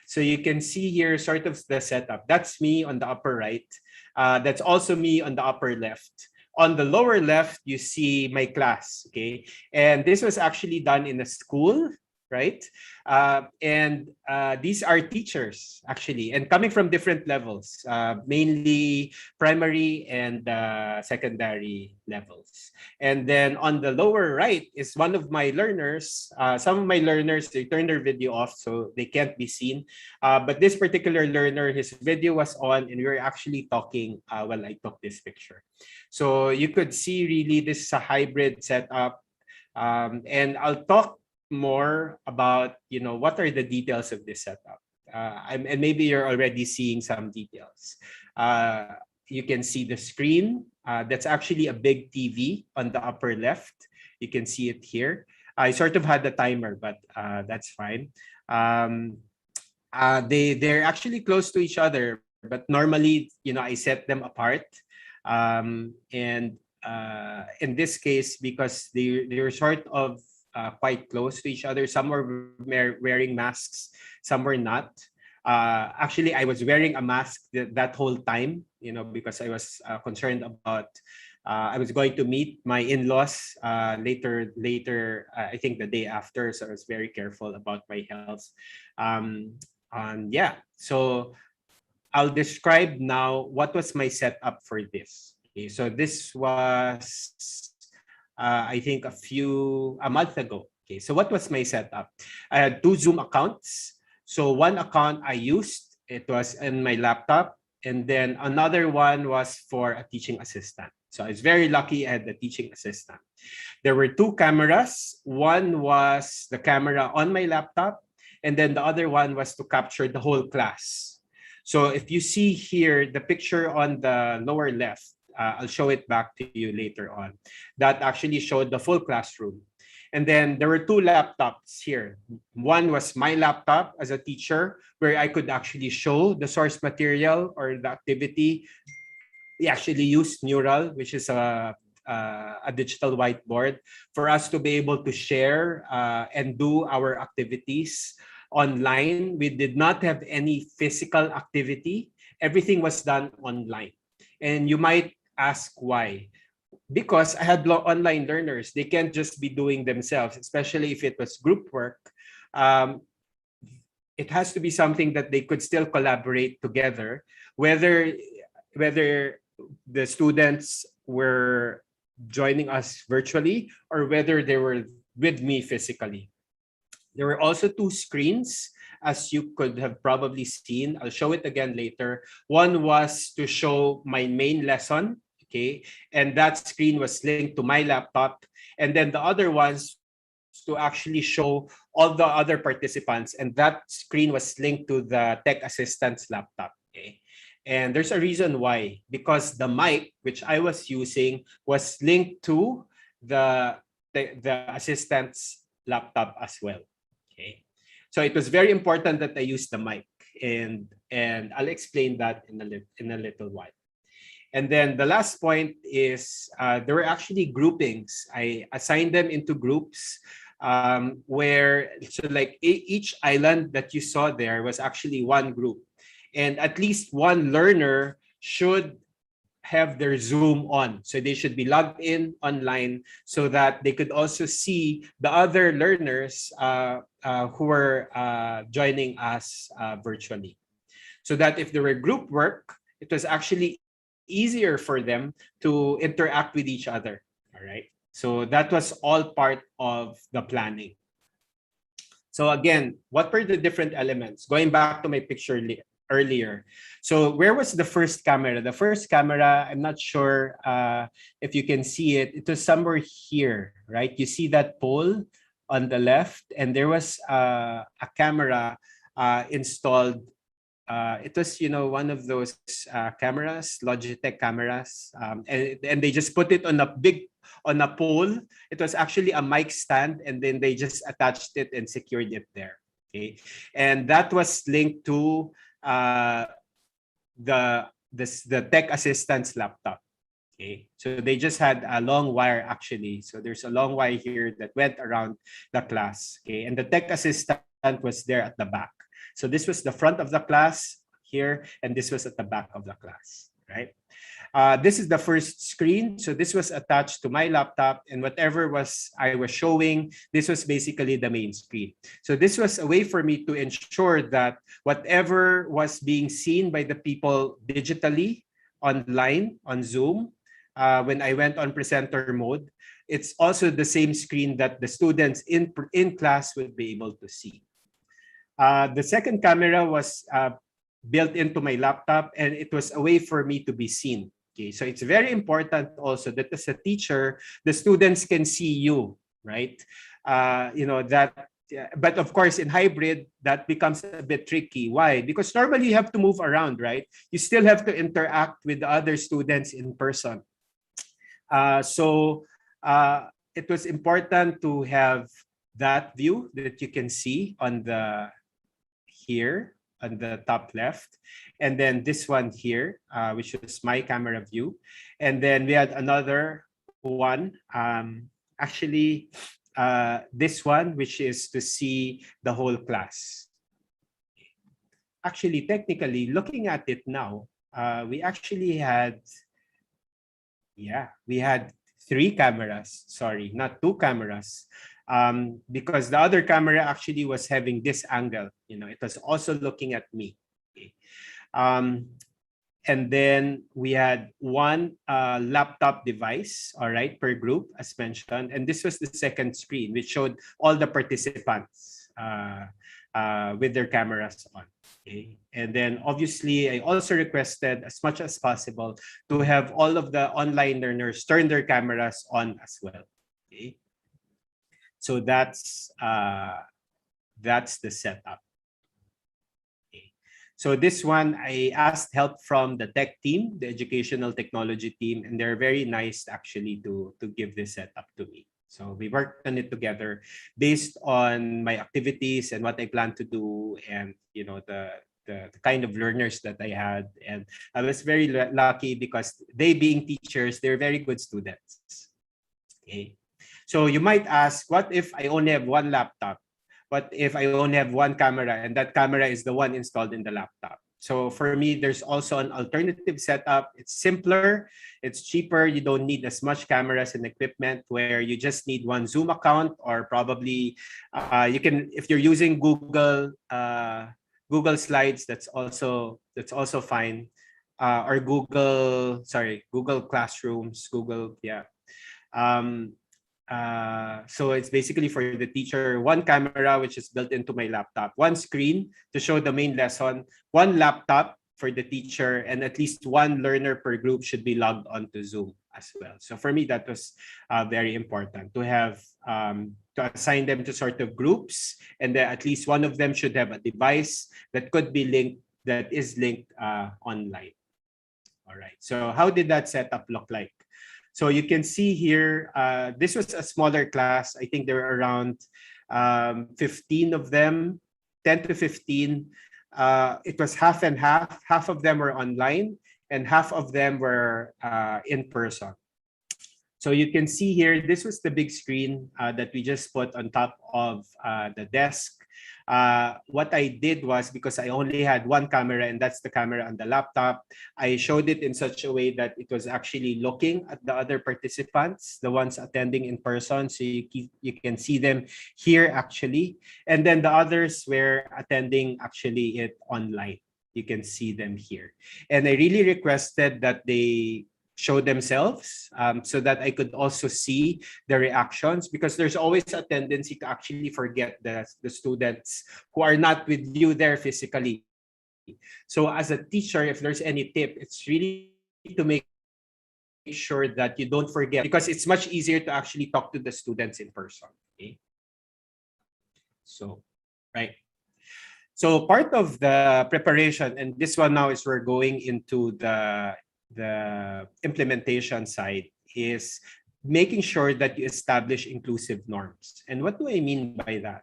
So you can see here sort of the setup. That's me on the upper right. That's also me on the upper left. On the lower left, you see my class, okay? And this was actually done in a school, right? And these are teachers, actually, and coming from different levels, mainly primary and secondary levels. And then on the lower right is one of my learners. Some of my learners, they turned their video off, so they can't be seen. But this particular learner, his video was on, and we were actually talking while I took this picture. So you could see really this is a hybrid setup. And I'll talk more about what are the details of this setup, and maybe you're already seeing some details. You can see the screen. That's actually a big TV on the upper left. You can see it here. I sort of had the timer, but that's fine. They're actually close to each other, but normally I set them apart. And in this case, because they're sort of quite close to each other. Some were wearing masks, some were not. Actually, I was wearing a mask that whole time, because I was concerned about. I was going to meet my in-laws later. I think the day after, so I was very careful about my health. And yeah, so I'll describe now what was my setup for this. Okay, so this was I think a month ago. Okay, so what was my setup? I had 2 Zoom accounts. So one account I used, it was in my laptop, and then another one was for a teaching assistant. So I was very lucky I had the teaching assistant. There were two cameras. One was the camera on my laptop, and then the other one was to capture the whole class. So if you see here, the picture on the lower left, I'll show it back to you later on. That actually showed the full classroom. And then there were two laptops here. One was my laptop as a teacher, where I could actually show the source material or the activity. We actually used Mural, which is a digital whiteboard, for us to be able to share and do our activities online. We did not have any physical activity. Everything was done online. And you might ask why. Because I had online learners, they can't just be doing themselves, especially if it was group work. It has to be something that they could still collaborate together, whether the students were joining us virtually or whether they were with me physically. There were also two screens, as you could have probably seen. I'll show it again later. One was to show my main lesson, okay? And that screen was linked to my laptop. And then the other ones to actually show all the other participants. And that screen was linked to the tech assistant's laptop, okay? And there's a reason why. Because the mic, which I was using, was linked to the assistant's laptop as well, okay? So it was very important that I use the mic, and I'll explain that in a little while. And then the last point is there were actually groupings. I assigned them into groups where, so like each island that you saw there was actually one group. And at least one learner should have their Zoom on. So they should be logged in online so that they could also see the other learners who were joining us virtually. So that if there were group work, it was actually easier for them to interact with each other. All right. So that was all part of the planning. So again, what were the different elements? Going back to my picture earlier. So where was the first camera? The first camera, I'm not sure if you can see it. It was somewhere here, right? You see that pole on the left, and there was a camera installed. It was, one of those cameras, Logitech cameras, and they just put it on a pole. It was actually a mic stand, and then they just attached it and secured it there. Okay, and that was linked to the tech assistant's laptop. Okay, so they just had a long wire actually. So there's a long wire here that went around the class. Okay, and the tech assistant was there at the back. So this was the front of the class here, and this was at the back of the class, right? This is the first screen. So this was attached to my laptop, and whatever I was showing, this was basically the main screen. So this was a way for me to ensure that whatever was being seen by the people digitally, online, on Zoom, when I went on presenter mode, it's also the same screen that the students in class would be able to see. The second camera was built into my laptop, and it was a way for me to be seen. Okay, so it's very important also that as a teacher, the students can see you, right? But of course, in hybrid, that becomes a bit tricky. Why? Because normally you have to move around, right? You still have to interact with the other students in person. So it was important to have that view that you can see on here on the top left, and then this one here, which was my camera view, and then we had another one, this one, which is to see the whole class. Actually, technically, looking at it now, we actually had, we had 3 cameras. Sorry, not 2 cameras. Because the other camera actually was having this angle, it was also looking at me. Okay. And then we had 1 laptop device, all right, per group, as mentioned. And this was the second screen, which showed all the participants. with their cameras on. Okay. And then obviously, I also requested as much as possible to have all of the online learners turn their cameras on as well. Okay. So that's the setup. Okay. So this one, I asked help from the tech team, the educational technology team, and they're very nice actually to give this setup to me. So we worked on it together based on my activities and what I plan to do, and the kind of learners that I had. And I was very lucky because they being teachers, they're very good students. Okay. So you might ask, what if I only have one laptop? What if I only have one camera and that camera is the one installed in the laptop? So for me, there's also an alternative setup. It's simpler, it's cheaper. You don't need as much cameras and equipment, where you just need one Zoom account, or probably you can, if you're using Google Slides, that's also fine. Or Google Classrooms, so it's basically for the teacher, one camera which is built into my laptop, one screen to show the main lesson, one laptop for the teacher, and at least one learner per group should be logged onto Zoom as well. So for me, that was very important to have, to assign them to sort of groups, and then at least one of them should have a device that could be linked, that is linked online. All right. So how did that setup look like? So you can see here, this was a smaller class. I think there were around 15 of them, 10 to 15. It was half and half. Half of them were online and half of them were in person. So you can see here, this was the big screen that we just put on top of the desk. What I did was, because I only had one camera and that's the camera on the laptop, I showed it in such a way that it was actually looking at the other participants, the ones attending in person. So you can see them here actually. And then the others were attending actually it online. You can see them here. And I really requested that they show themselves so that I could also see the reactions, because there's always a tendency to actually forget the students who are not with you there physically. So as a teacher, if there's any tip, it's really to make sure that you don't forget, because it's much easier to actually talk to the students in person. Okay? So, right. So part of the preparation, and this one now is we're going into the implementation side, is making sure that you establish inclusive norms. And what do I mean by that?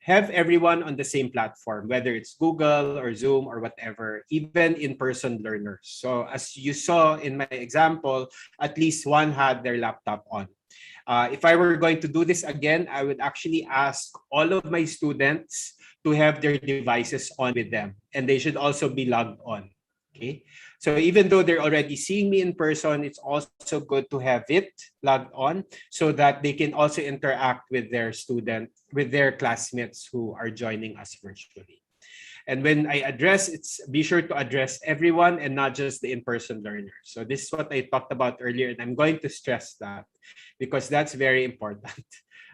Have everyone on the same platform, whether it's Google or Zoom or whatever, even in-person learners. So as you saw in my example, at least one had their laptop on. If I were going to do this again, I would actually ask all of my students to have their devices on with them, and they should also be logged on. Okay, so even though they're already seeing me in person, it's also good to have it logged on so that they can also interact with their with their classmates who are joining us virtually. And when I address, be sure to address everyone and not just the in-person learners. So this is what I talked about earlier, and I'm going to stress that because that's very important.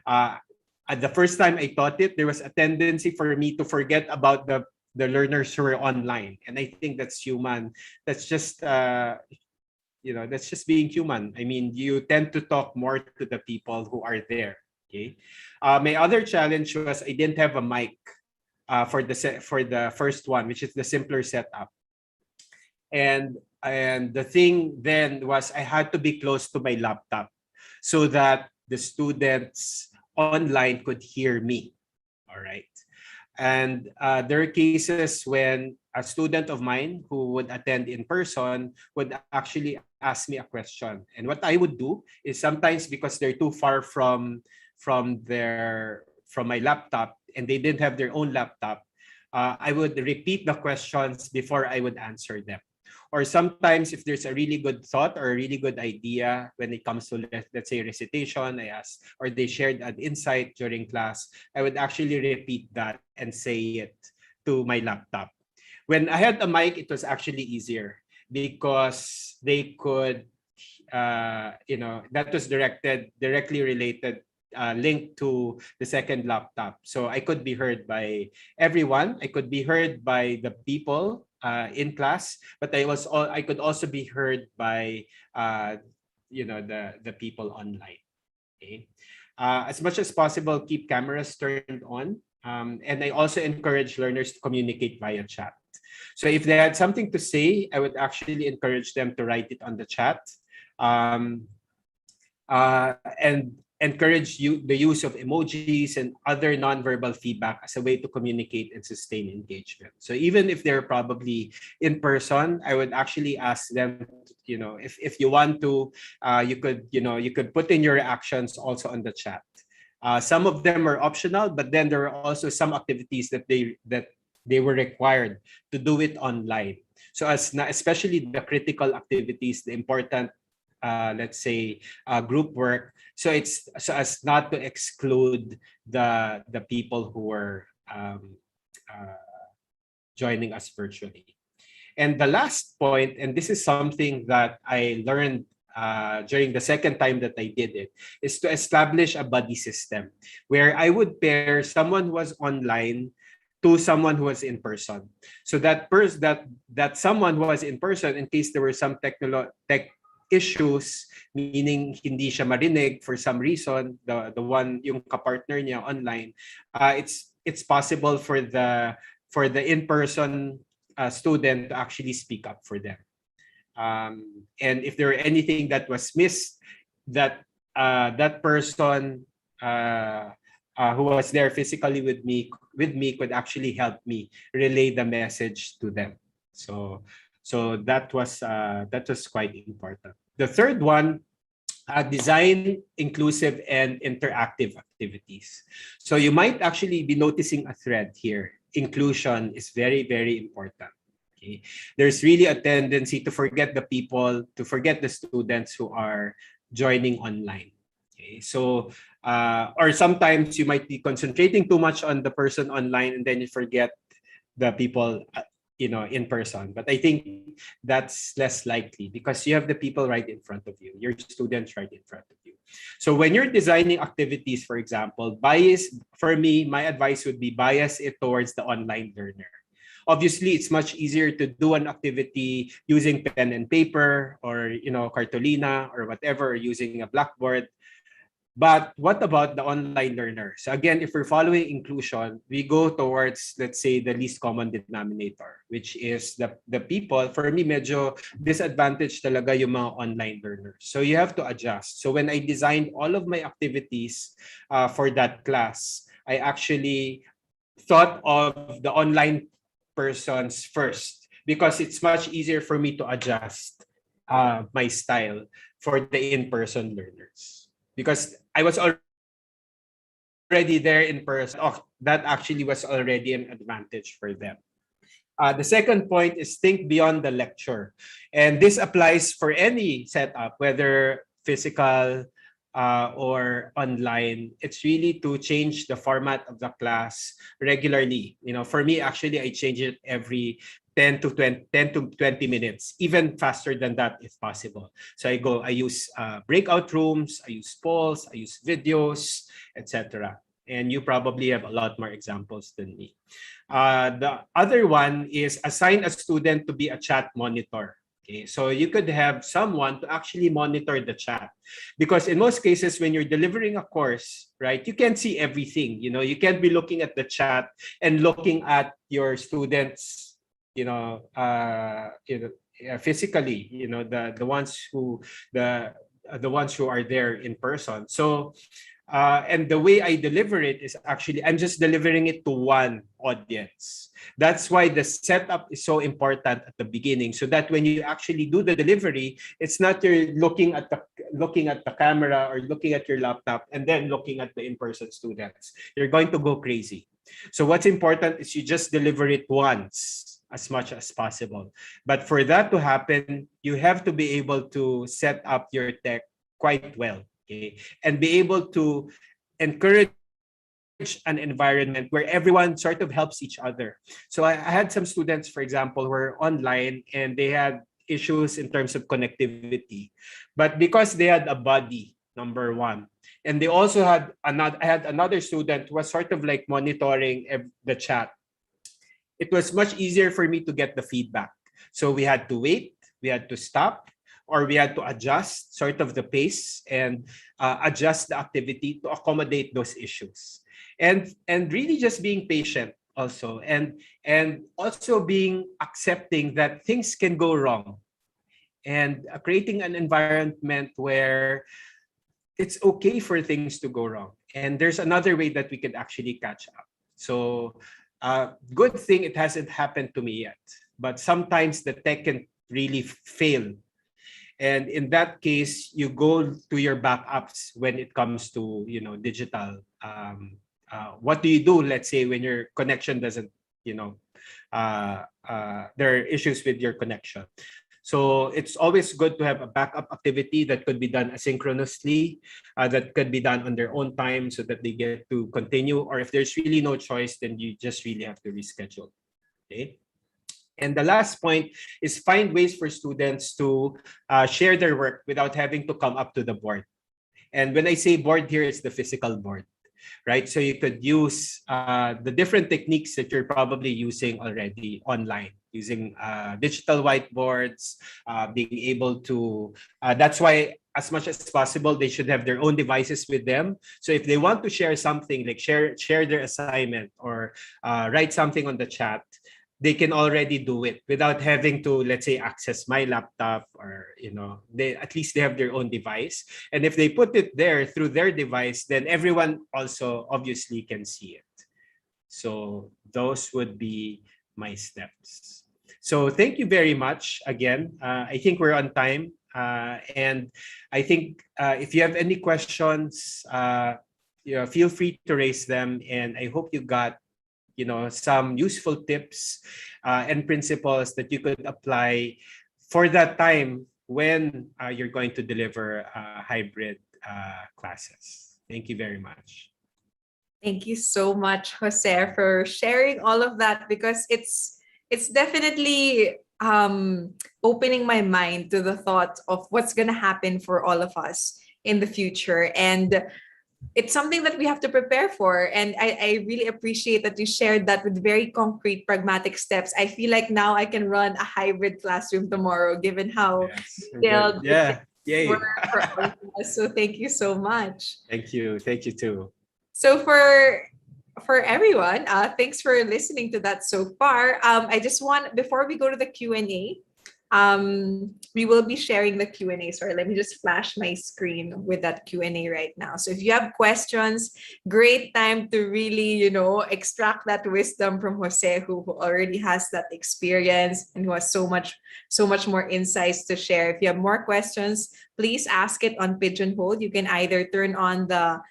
At the first time I taught it, there was a tendency for me to forget about the learners who are online. And I think that's human. That's just, that's just being human. I mean, you tend to talk more to the people who are there. Okay. My other challenge was I didn't have a mic for the first one, which is the simpler setup. And the thing then was I had to be close to my laptop so that the students online could hear me. All right. And there are cases when a student of mine who would attend in person would actually ask me a question. And what I would do is sometimes, because they're too far from my laptop and they didn't have their own laptop, I would repeat the questions before I would answer them. Or sometimes if there's a really good thought or a really good idea when it comes to, let's say, recitation, I asked, or they shared an insight during class, I would actually repeat that and say it to my laptop. When I had a mic, it was actually easier because they could, that was directly related linked to the second laptop. So I could be heard by everyone. I could be heard by the people in class, but I could also be heard by the people online. Okay. As much as possible, keep cameras turned on. And I also encourage learners to communicate via chat. So if they had something to say, I would actually encourage them to write it on the chat. And encourage the use of emojis and other nonverbal feedback as a way to communicate and sustain engagement. So even if they're probably in person, I would actually ask them, if you want to, you could put in your reactions also on the chat. Some of them are optional, but then there are also some activities that they were required to do it online. So especially the critical activities, the important let's say group work, so as not to exclude the people who were joining us virtually. And the last point, and this is something that I learned during the second time that I did it, is to establish a buddy system where I would pair someone who was online to someone who was in person. So that someone who was in person, in case there were some tech issues, meaning hindi siya marinig for some reason, the one yung kapartner niya online, it's possible for the in-person student to actually speak up for them. And if there were anything that was missed, that person who was there physically with me could actually help me relay the message to them. So that was quite important. The third one, design inclusive and interactive activities. So you might actually be noticing a thread here. Inclusion is very, very important. Okay? There's really a tendency to forget the people, to forget the students who are joining online. Okay? So, or sometimes you might be concentrating too much on the person online and then you forget the people in person. But I think that's less likely because you have the people right in front of you, your students right in front of you. So when you're designing activities, for example, for me, my advice would be bias it towards the online learner. Obviously, it's much easier to do an activity using pen and paper or, cartolina or whatever, or using a blackboard. But what about the online learner? So again, if we're following inclusion, we go towards, let's say, the least common denominator, which is the people. For me, medyo disadvantage talaga yung mga online learners. So you have to adjust. So when I designed all of my activities for that class, I actually thought of the online persons first because it's much easier for me to adjust my style for the in-person learners. Because I was already there in person, that actually was already an advantage for them. The second point is think beyond the lecture. And this applies for any setup, whether physical or online. It's really to change the format of the class regularly. For me, actually, I change it every 10 to 20 minutes, even faster than that if possible. So I use breakout rooms, I use polls, I use videos, etc. And you probably have a lot more examples than me. The other one is assign a student to be a chat monitor. Okay, so you could have someone to actually monitor the chat, because in most cases when you're delivering a course, right, you can't see everything. You can't be looking at the chat and looking at your students, physically, the ones who are there in person. So and the way I deliver it is actually I'm just delivering it to one audience. That's why the setup is so important at the beginning, so that when you actually do the delivery, it's not you're looking at the camera or looking at your laptop and then looking at the in-person students. You're going to go crazy. So what's important is you just deliver it once as much as possible. But for that to happen, you have to be able to set up your tech quite well. Okay, and be able to encourage an environment where everyone sort of helps each other. So I had some students, for example, who were online and they had issues in terms of connectivity. But because they had a buddy number one. And they also had I had another student who was sort of like monitoring the chat. It was much easier for me to get the feedback. So we had to wait, we had to stop, or we had to adjust sort of the pace and adjust the activity to accommodate those issues. And really just being patient also, and also being accepting that things can go wrong, and creating an environment where it's okay for things to go wrong. And there's another way that we could actually catch up. So, good thing it hasn't happened to me yet. But sometimes the tech can really fail. And in that case, you go to your backups when it comes to, digital. What do you do, let's say, when your connection doesn't, there are issues with your connection. So it's always good to have a backup activity that could be done asynchronously, that could be done on their own time so that they get to continue. Or if there's really no choice, then you just really have to reschedule. Okay. And the last point is find ways for students to share their work without having to come up to the board. And when I say board here, it's the physical board, right? So you could use the different techniques that you're probably using already online, using digital whiteboards, being able to, that's why as much as possible, they should have their own devices with them. So if they want to share something, like share their assignment or write something on the chat, they can already do it without having to, let's say, access my laptop, or they at least they have their own device. And if they put it there through their device, then everyone also obviously can see it. So those would be my steps. So thank you very much again. I think we're on time, and I think if you have any questions, feel free to raise them. And I hope you got some useful tips and principles that you could apply for that time when you're going to deliver hybrid classes. Thank you very much. Thank you so much, Jose, for sharing all of that, because it's definitely opening my mind to the thought of what's going to happen for all of us in the future. And it's something that we have to prepare for. And I really appreciate that you shared that with very concrete, pragmatic steps. I feel like now I can run a hybrid classroom tomorrow, given how detailed yeah. Yay. for all of us. So thank you so much. Thank you. Thank you too. So for everyone, thanks for listening to that so far. I just want, before we go to the Q&A, we will be sharing the Q&A. Sorry, let me just flash my screen with that Q&A right now. So if you have questions, great time to really, extract that wisdom from Jose, who already has that experience and who has so much more insights to share. If you have more questions, please ask it on Pigeonhole. You can either turn on the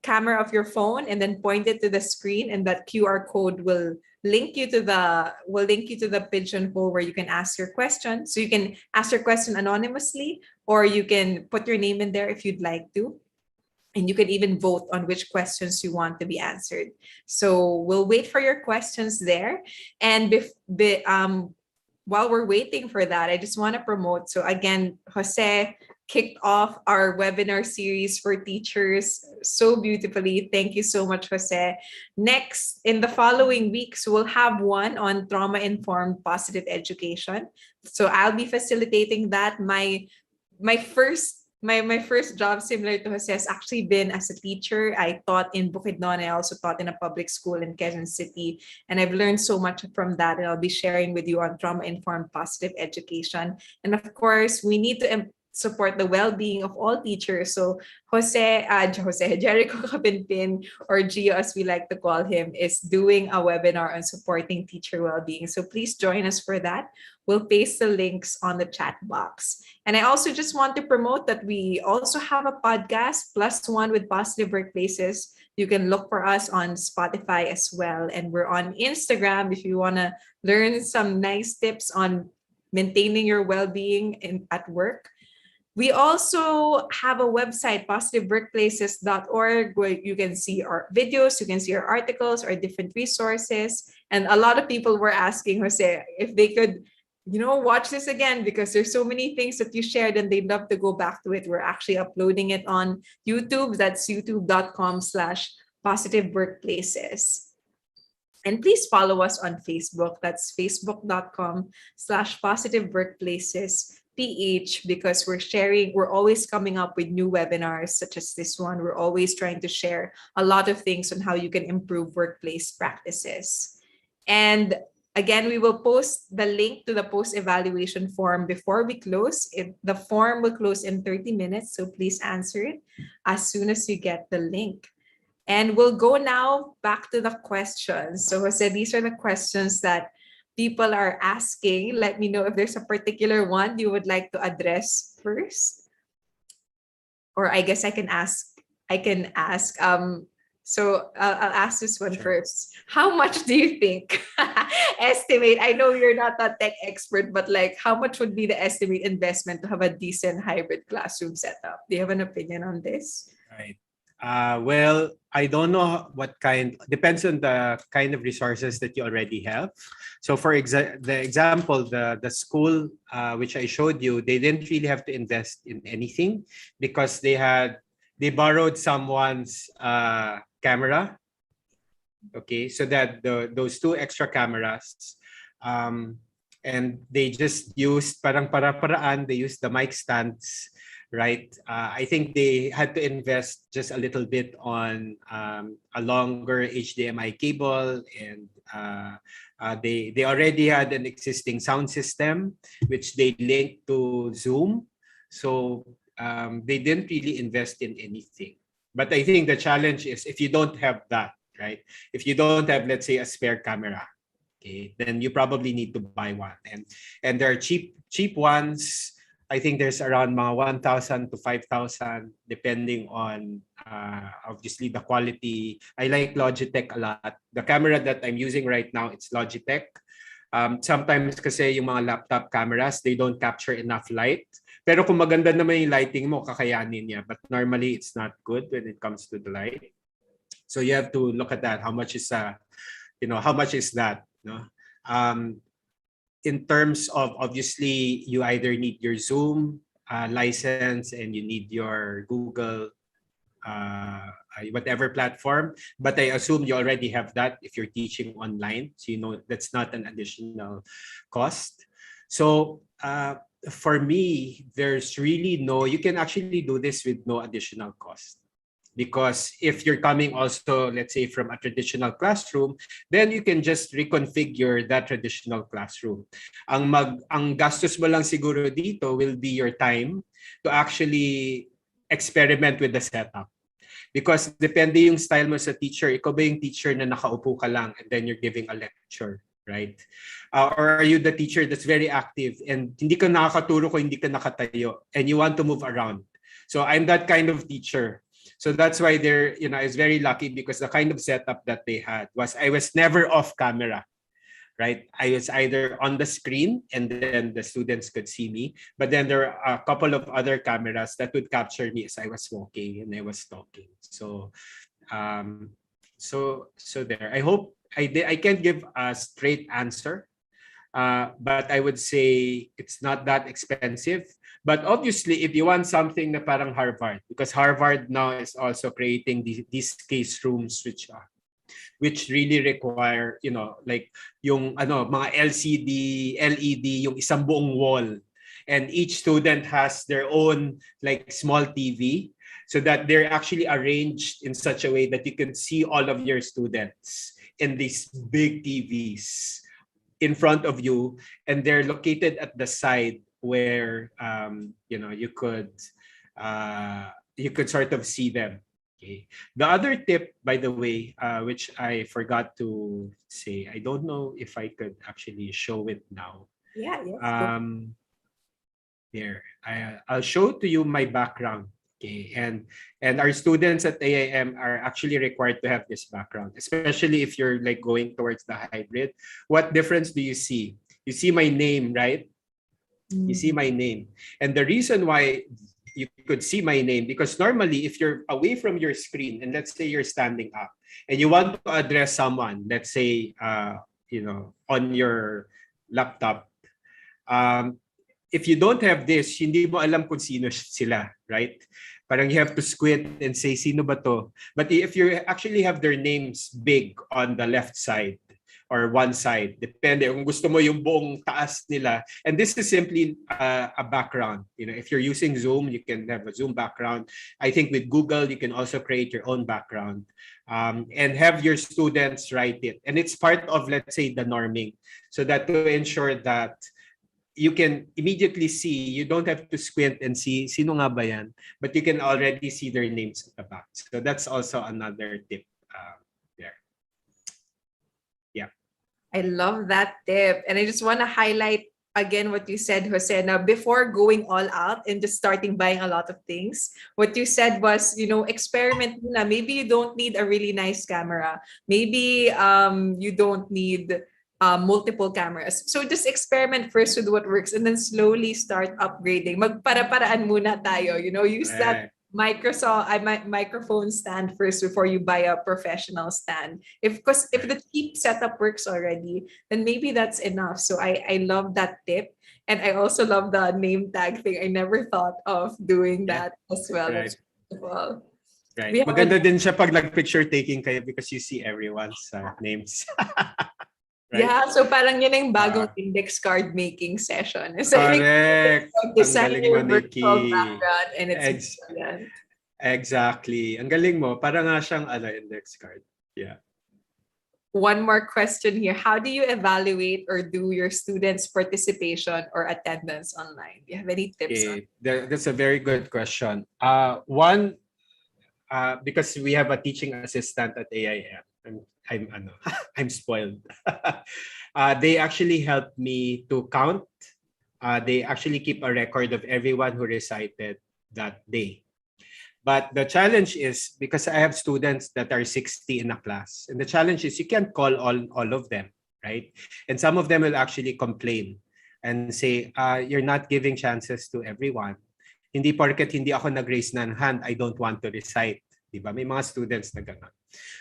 camera of your phone and then point it to the screen, and that QR code will link you to the Pigeonhole where you can ask your question. So you can ask your question anonymously, or you can put your name in there if you'd like to. And you can even vote on which questions you want to be answered. So we'll wait for your questions there. And while we're waiting for that, I just want to promote. So again, Jose kicked off our webinar series for teachers so beautifully. Thank you so much, Jose. Next, in the following weeks, we'll have one on trauma-informed positive education. So I'll be facilitating that. My first job, similar to Jose, has actually been as a teacher. I taught in Bukidnon. I also taught in a public school in Quezon City. And I've learned so much from that. And I'll be sharing with you on trauma-informed positive education. And of course, we need to support the well-being of all teachers. So Jericho Kapinpin, or Gio as we like to call him, is doing a webinar on supporting teacher well-being. So please join us for that. We'll paste the links on the chat box. And I also just want to promote that we also have a podcast, +1 with Positive Workplaces. You can look for us on Spotify as well. And we're on Instagram if you want to learn some nice tips on maintaining your well-being at work. We also have a website, positiveworkplaces.org, where you can see our videos, you can see our articles, our different resources. And a lot of people were asking Jose if they could watch this again because there's so many things that you shared and they'd love to go back to it. We're actually uploading it on YouTube. That's youtube.com/positive workplaces. And please follow us on Facebook. That's facebook.com/positive workplaces PH, because we're always coming up with new webinars such as this one. We're always trying to share a lot of things on how you can improve workplace practices. And again, we will post the link to the post-evaluation form before we close. The form will close in 30 minutes, so please answer it as soon as you get the link. And we'll go now back to the questions. So Jose, these are the questions that people are asking. Let me know if there's a particular one you would like to address first. Or I guess I can ask. So I'll ask this one first. How much do you think? Estimate. I know you're not a tech expert, but like, how much would be the estimate investment to have a decent hybrid classroom setup? Do you have an opinion on this? Right. Well, I don't know what depends on the kind of resources that you already have. So for the example, the school which I showed you, they didn't really have to invest in anything because they borrowed someone's camera. Okay, so that those two extra cameras, and they just used parang para-paraan, they used the mic stands. Right. I think they had to invest just a little bit on a longer HDMI cable, and they already had an existing sound system which they linked to Zoom. So they didn't really invest in anything. But I think the challenge is if you don't have that, right? If you don't have, let's say, a spare camera, okay, then you probably need to buy one. And there are cheap ones. I think there's around mga 1,000 to 5,000 depending on obviously the quality. I like Logitech a lot. The camera that I'm using right now, it's Logitech. Sometimes kasi yung mga laptop cameras, they don't capture enough light. Pero kung maganda naman yung lighting mo, kakayanin niya. But normally it's not good when it comes to the light. So you have to look at that. How much is that? No? In terms of, obviously, you either need your Zoom license and you need your Google, whatever platform. But I assume you already have that if you're teaching online. So you know that's not an additional cost. So for me, there's really you can actually do this with no additional cost. Because if you're coming also, let's say, from a traditional classroom, then you can just reconfigure that traditional classroom. Ang gastos mo lang siguro dito will be your time to actually experiment with the setup. Because depende yung style mo sa teacher. Ikaw ba yung teacher na nakaupo ka lang and then you're giving a lecture, right? Or are you the teacher that's very active and hindi ka nakakaturo kung hindi ka nakatayo and you want to move around? So I'm that kind of teacher. So that's why I was very lucky because the kind of setup that they had was I was never off camera, right? I was either on the screen and then the students could see me, but then there are a couple of other cameras that would capture me as I was walking and I was talking. So, so there. I hope I can't give a straight answer, but I would say it's not that expensive. But obviously, if you want something na parang Harvard, because Harvard now is also creating these case rooms which really require, like yung mga LCD, LED, yung isang buong wall. And each student has their own like small TV so that they're actually arranged in such a way that you can see all of your students in these big TVs in front of you, and they're located at the side where you could sort of see them. Okay. The other tip, by the way, which I forgot to say, I don't know if I could actually show it now. Yeah. There, I'll show to you my background. Okay, and our students at AIM are actually required to have this background, especially if you're like going towards the hybrid. What difference do you see? You see my name, right? You see my name. And the reason why you could see my name, because normally if you're away from your screen and let's say you're standing up and you want to address someone, let's say, on your laptop, If you don't have this, hindi mo alam kung sino sila, right? Parang you have to squint and say, sino ba to? But if you actually have their names big on the left side or one side, depende kung gusto mo yung buong taas nila. And this is simply a background. You know, if you're using Zoom, you can have a Zoom background. I think with Google, you can also create your own background and have your students write it. And it's part of, let's say, the norming. So that to ensure that you can immediately see, you don't have to squint and see sino nga ba yan, but you can already see their names at the back. So that's also another tip there. Yeah. I love that tip. And I just want to highlight again what you said, Jose. Now, before going all out and just starting buying a lot of things, what you said was, you know, experiment muna. Maybe you don't need a really nice camera. Maybe you don't need multiple cameras. So just experiment first with what works and then slowly start upgrading. Magpara-paraan muna tayo. You know, use that microphone stand first before you buy a professional stand. If the cheap setup works already, then maybe that's enough. So I love that tip. And I also love the name tag thing. I never thought of doing that as well. Right. That's beautiful. Right. Maganda din siya pag nag-picture taking kayo because you see everyone's names. Right? Yeah, so parang yun yung bagong index card making session. So correct. Design your virtual background and it's brilliant. Exactly. Ang galing mo. Para nga siyang index card. Yeah. One more question here. How do you evaluate or do your students' participation or attendance online? Do you have any tips? That's a very good question. One, because we have a teaching assistant at AIM. I'm spoiled. They actually helped me to count. They actually keep a record of everyone who recited that day. But the challenge is because I have students that are 60 in a class, and the challenge is you can't call all of them, right? And some of them will actually complain and say, you're not giving chances to everyone. Hindi porket hindi ako nag-raise ng hand, I don't want to recite. Diba? May mga students na gano'n.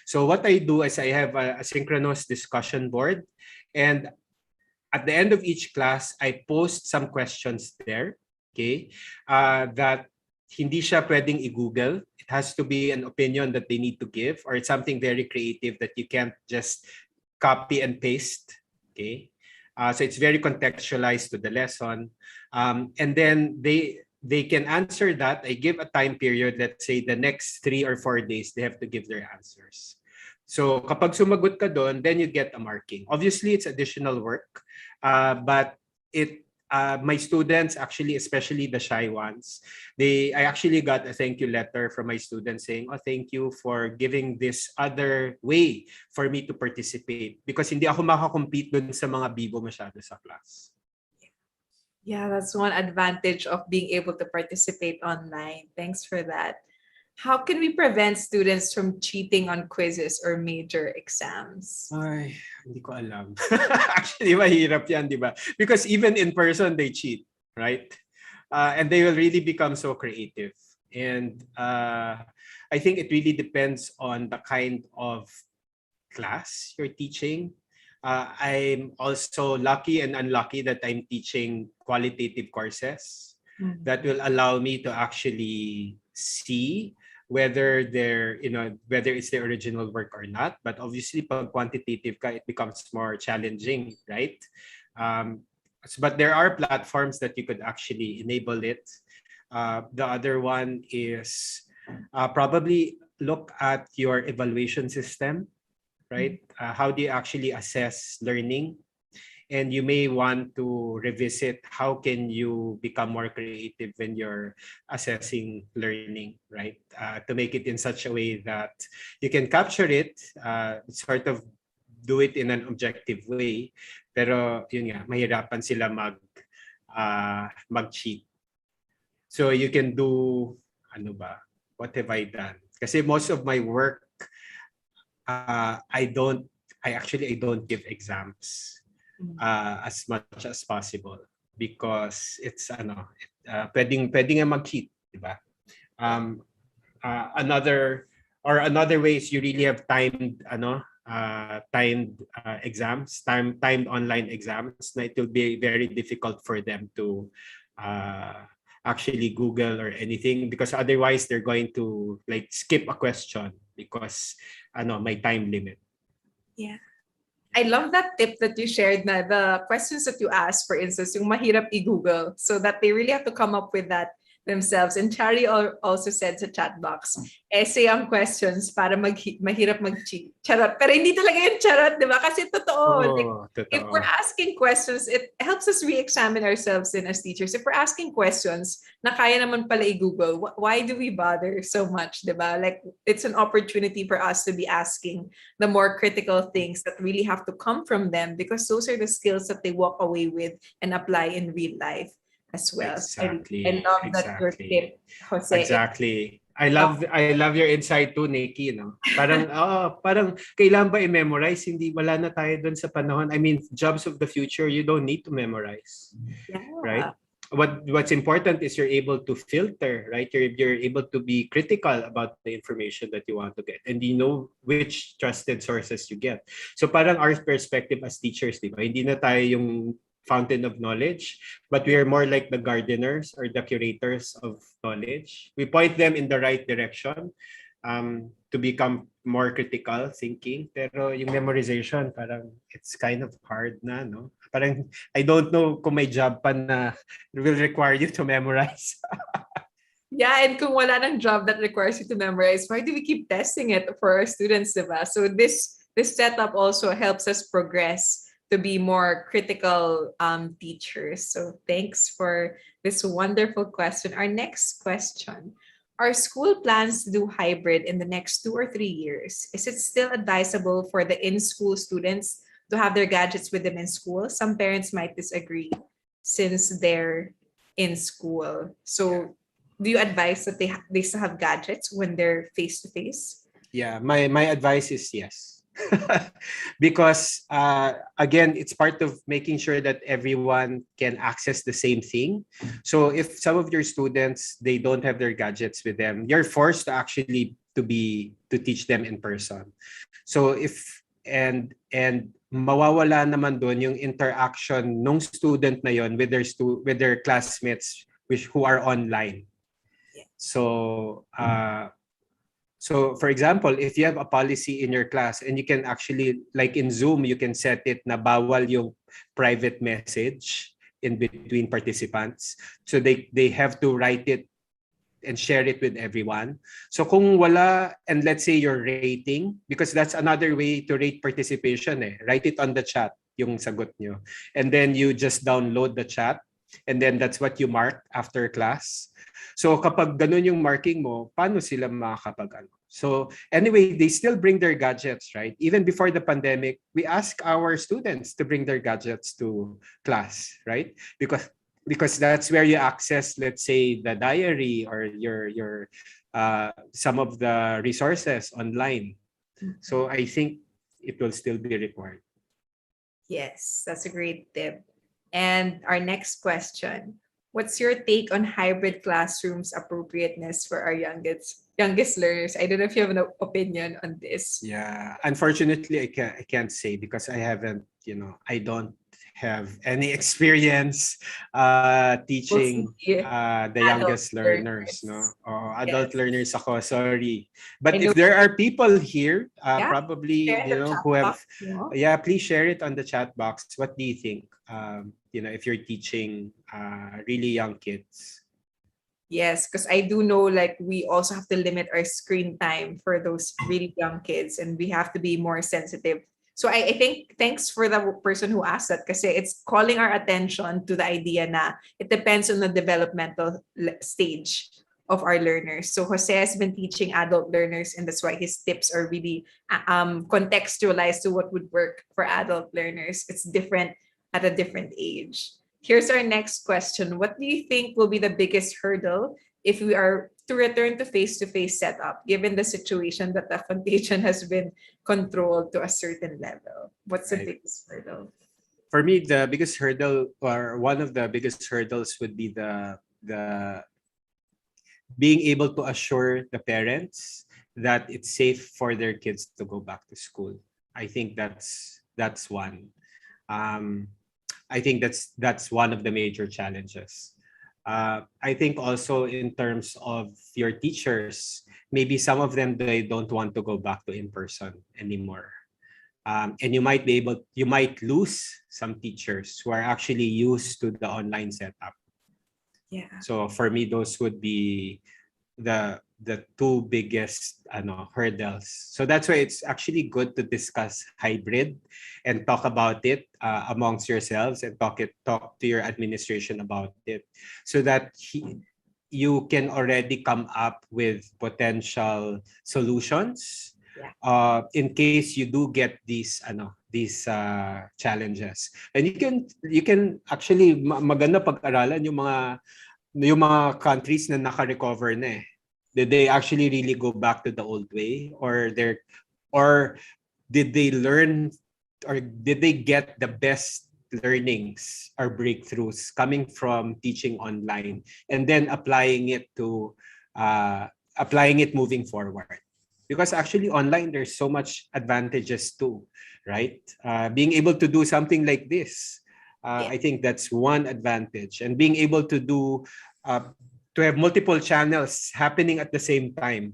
So what I do is I have a synchronous discussion board, and at the end of each class, I post some questions there, okay, that hindi siya pwedeng i-Google. It has to be an opinion that they need to give, or it's something very creative that you can't just copy and paste, okay? So it's very contextualized to the lesson. And then they can answer that. I give a time period, let's say the next 3 or 4 days, they have to give their answers. So kapag sumagot ka doon, then you get a marking. Obviously, it's additional work, but my students, actually, especially the shy ones, I actually got a thank you letter from my students saying, oh, thank you for giving this other way for me to participate because hindi ako makakompete dun sa mga bibo masyado sa class. Yeah, that's one advantage of being able to participate online. Thanks for that. How can we prevent students from cheating on quizzes or major exams? Ay, hindi ko alam. Actually, mahirap yan, di ba? Because even in person, they cheat, right? And they will really become so creative. And I think it really depends on the kind of class you're teaching. I'm also lucky and unlucky that I'm teaching qualitative courses that will allow me to actually see whether whether it's the original work or not. But obviously, pag quantitative ka, it becomes more challenging, right? But there are platforms that you could actually enable it. The other one is probably look at your evaluation system. Right? How do you actually assess learning? And you may want to revisit how can you become more creative when you're assessing learning, right? To make it in such a way that you can capture it, sort of do it in an objective way. Pero yun nga, mahirapan sila mag-cheat. So you can do, what have I done? Kasi most of my work, I don't give exams as much as possible because it's pwedeng nga mag-cheat, di ba? Another way is you really have timed timed online exams, na it will be very difficult for them to actually Google or anything, because otherwise they're going to like skip a question because may time limit. Yeah. I love that tip that you shared na the questions that you ask, for instance, yung mahirap i-Google, so that they really have to come up with that themselves. And Chari also said sa chat box, essay ang questions para mahirap mag-cheat. Charot. Pero hindi talaga yung charot, di ba? Kasi totoo. Like, if Totoo. we're asking questions, it helps us re-examine ourselves then as teachers. If we're asking questions na kaya naman pala i-Google, why do we bother so much, di ba? Like, it's an opportunity for us to be asking the more critical things that really have to come from them, because those are the skills that they walk away with and apply in real life as well. Exactly. I love that your tip, Jose. Exactly. I love your insight too, Nikki, no? Parang parang kailangan ba i-memorize? Hindi, wala na tayo doon sa panahon. I mean, jobs of the future, you don't need to memorize. Yeah. Right? What's important is you're able to filter, right? You're able to be critical about the information that you want to get, and you know which trusted sources you get. So parang our perspective as teachers, di ba? Hindi na tayo yung fountain of knowledge, but we are more like the gardeners or the curators of knowledge. We point them in the right direction to become more critical thinking. Pero yung memorization, parang it's kind of hard na, no? Parang I don't know kung may job pa na will require you to memorize. Yeah, and kung wala ng job that requires you to memorize, why do we keep testing it for our students, diba? So this setup also helps us progress to be more critical teachers. So thanks for this wonderful question. Our next question: are school plans to do hybrid in the next 2 or 3 years? Is it still advisable for the in-school students to have their gadgets with them in school? Some parents might disagree since they're in school. So do you advise that they still have gadgets when they're face-to-face? Yeah, my advice is yes. Because again, it's part of making sure that everyone can access the same thing. So if some of your students, they don't have their gadgets with them, you're forced to actually to teach them in person. So and mawawala naman doon yung interaction nung student na yon with their classmates who are online. So so for example, if you have a policy in your class and you can actually, like in Zoom, you can set it na bawal yung private message in between participants. So they have to write it and share it with everyone. So kung wala, and let's say you're rating, because that's another way to rate participation, write it on the chat, yung sagot nyo. And then you just download the chat, and then that's what you mark after class. So kapag ganun yung marking mo, paano sila makakapag-ano? So anyway, they still bring their gadgets, right? Even before the pandemic, we ask our students to bring their gadgets to class, right? Because that's where you access, let's say, the diary or your some of the resources online. So I think it will still be required. Yes, that's a great tip. And our next question: what's your take on hybrid classrooms appropriateness for our youngest learners? I don't know if you have an opinion on this. Yeah, unfortunately, I can't say because I haven't, I don't have any experience teaching the youngest learners, no? Adult learners ako, sorry. But if there are people here, probably, who have, please share it on the chat box. What do you think? If you're teaching really young kids. Yes, because I do know, like, we also have to limit our screen time for those really young kids, and we have to be more sensitive. So I think thanks for the person who asked that, because it's calling our attention to the idea na it depends on the developmental stage of our learners. So Jose has been teaching adult learners, and that's why his tips are really contextualized to what would work for adult learners. It's different at a different age. Here's our next question. What do you think will be the biggest hurdle if we are to return to face-to-face setup, given the situation that the contagion has been controlled to a certain level? What's the biggest hurdle? For me, the biggest hurdle, or one of the biggest hurdles, would be the being able to assure the parents that it's safe for their kids to go back to school. I think that's one. Um, I think that's one of the major challenges. I think also in terms of your teachers, maybe some of them they don't want to go back to in person anymore. And you might lose some teachers who are actually used to the online setup. Yeah. So for me, those would be the two biggest hurdles. So that's why it's actually good to discuss hybrid and talk about it amongst yourselves and talk to your administration about it, so that you can already come up with potential solutions Yeah. in case you do get these challenges. And you can actually maganda pag-aralan yung mga countries na naka-recover na eh. Did they actually really go back to the old way, or did they learn, or did they get the best learnings or breakthroughs coming from teaching online and then applying it moving forward? Because actually online there's so much advantages too, right? Being able to do something like this, I think that's one advantage. And being able to have multiple channels happening at the same time,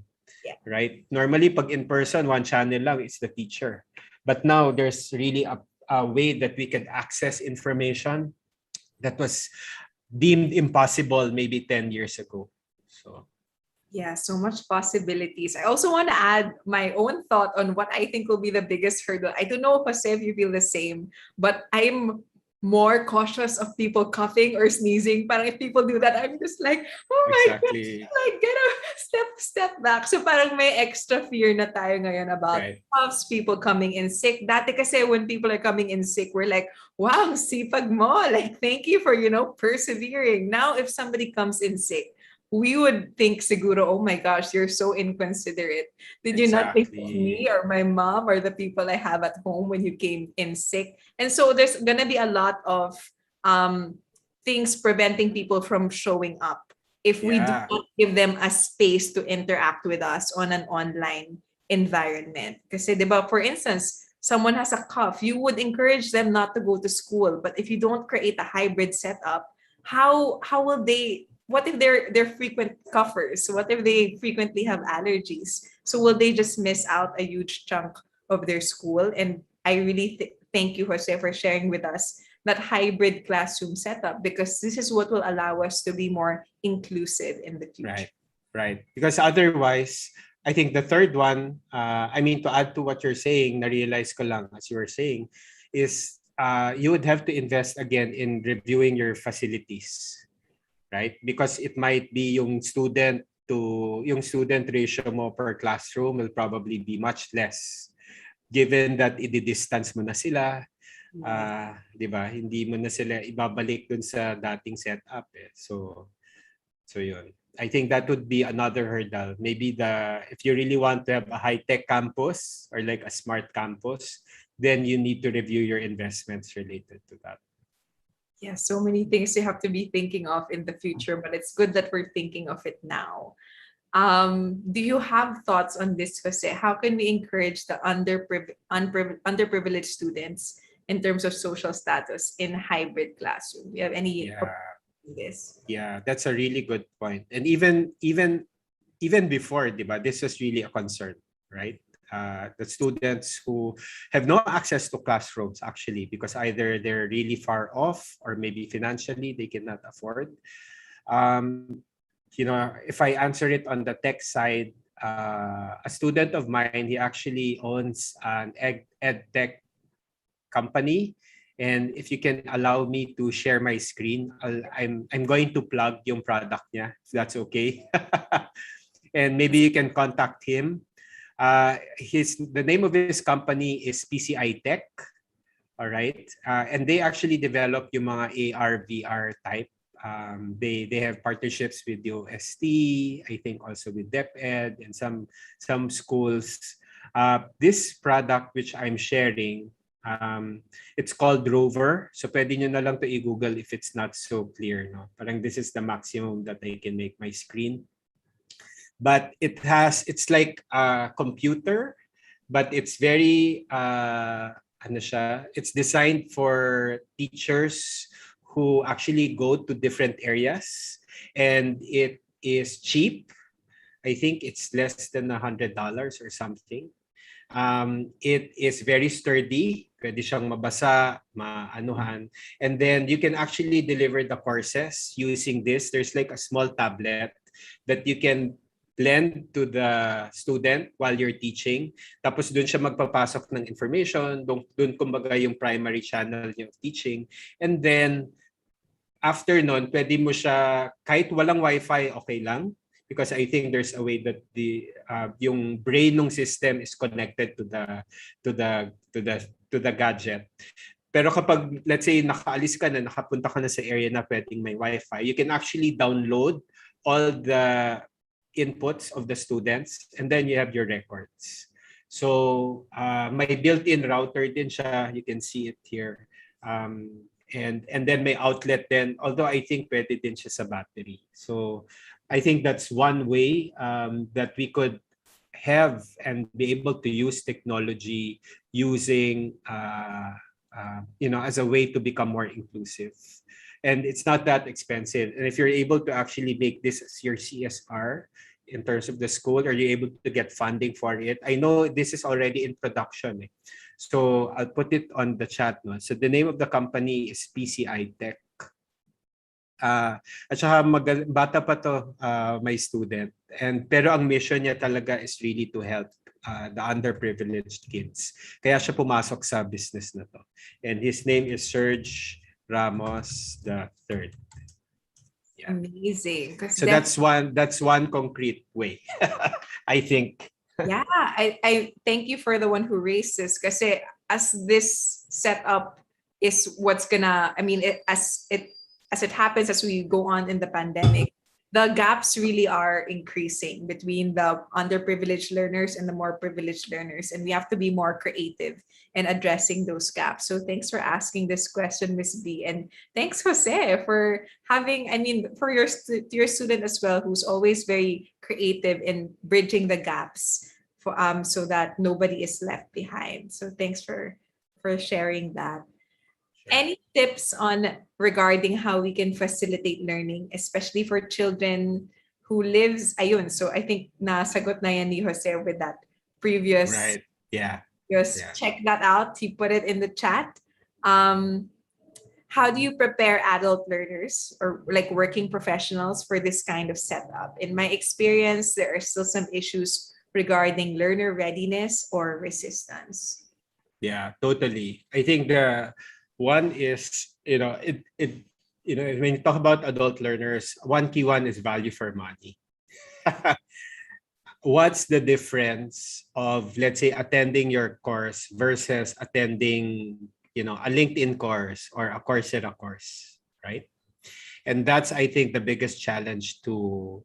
right? Normally, pag in person, one channel lang is the teacher. But now there's really a way that we can access information that was deemed impossible maybe 10 years ago. So Yeah, so much possibilities. I also want to add my own thought on what I think will be the biggest hurdle. I don't know, Jose, if you feel the same, but I'm more cautious of people coughing or sneezing. Parang if people do that, I'm just like, oh my gosh, exactly, like get a step back. So parang may extra fear na tayo ngayon about right. coughs, people coming in sick. Dati kasi when people are coming in sick, we're like, wow, sipag mo. Like, thank you for, persevering. Now, if somebody comes in sick, we would think siguro, oh my gosh, you're so inconsiderate. Did you not think of Exactly. me or my mom or the people I have at home when you came in sick? And so there's gonna be a lot of things preventing people from showing up if we do Yeah. not give them a space to interact with us on an online environment. Kasi, diba, for instance, someone has a cough, you would encourage them not to go to school. But if you don't create a hybrid setup, how will they, what if they're frequent coughers? What if they frequently have allergies? So will they just miss out a huge chunk of their school? And I really thank you, Jose, for sharing with us that hybrid classroom setup, because this is what will allow us to be more inclusive in the future. Right, right. Because otherwise, I think the third one, I mean, to add to what you're saying, na-realize ko lang as you were saying, is you would have to invest again in reviewing your facilities, right? Because it might be yung student ratio mo per classroom will probably be much less, given that i-distance mo na sila, di ba? Hindi mo na sila ibabalik dun sa dating setup eh. So yun. I think that would be another hurdle. Maybe if you really want to have a high-tech campus or like a smart campus, then you need to review your investments related to that. Yeah, so many things you have to be thinking of in the future, but it's good that we're thinking of it now. Do you have thoughts on this, Jose? How can we encourage the underprivileged students in terms of social status in hybrid classroom? Do you have any Yeah. on this? Yeah, that's a really good point. And even before, diba, this was really a concern, right? The students who have no access to classrooms actually, because either they're really far off or maybe financially they cannot afford. If I answer it on the tech side, a student of mine, he actually owns an ed tech company. And if you can allow me to share my screen, I'm going to plug yung product niya, if that's okay. And maybe you can contact him. The name of his company is PCI Tech. All right. And they actually develop yung mga AR, VR type. They have partnerships with UST, I think also with DepEd and some schools. This product which I'm sharing, it's called Rover. So pwede nyo na lang to i-Google if it's not so clear. No? Parang this is the maximum that I can make my screen. But it's like a computer but it's very it's designed for teachers who actually go to different areas, and it is cheap. I think it's less than $100 or something. It is very sturdy. Pwede siyang mabasa, maanuhan. And then you can actually deliver the courses using this. There's like a small tablet that you can lend to the student while you're teaching. Tapos doon siya magpapasok ng information. Doon kumbaga yung primary channel niya of teaching. And then after nun, pwede mo siya, kahit walang wifi, okay lang. Because I think there's a way that the yung brain ng system is connected to the gadget. Pero kapag let's say nakaalis ka na, nakapunta ka na sa area na pwedeng may wifi, you can actually download all the inputs of the students, and then you have your records. So may built-in router din siya. You can see it here. And then may outlet din, although I think pwede din siya sa battery. So I think that's one way that we could have and be able to use technology using, as a way to become more inclusive. And it's not that expensive. And if you're able to actually make this as your CSR in terms of the school, are you able to get funding for it? I know this is already in production. So I'll put it on the chat. No? So the name of the company is PCI Tech. At saka bata pa to, my student. Pero ang mission niya talaga is really to help the underprivileged kids. Kaya siya pumasok sa business na to. And his name is Serge Ramos III. Yeah. Amazing. So that's one concrete way, I think. Yeah, I thank you for the one who raised this, kasi as this setup is what's gonna, as it happens as we go on in the pandemic, the gaps really are increasing between the underprivileged learners and the more privileged learners, and we have to be more creative in addressing those gaps. So thanks for asking this question, Ms. B, and thanks, Jose, for having, for your student as well, who's always very creative in bridging the gaps for so that nobody is left behind. So thanks for sharing that. Any tips on regarding how we can facilitate learning, especially for children who lives, ayun, so I think nasagot na yan ni Jose with that previous. Right. Yeah. Just check that out. He put it in the chat. How do you prepare adult learners or like working professionals for this kind of setup? In my experience, there are still some issues regarding learner readiness or resistance. Yeah, totally. I think the one is, when you talk about adult learners, one key one is value for money. What's the difference of, let's say, attending your course versus attending, a LinkedIn course or a Coursera course, right? And that's, I think, the biggest challenge to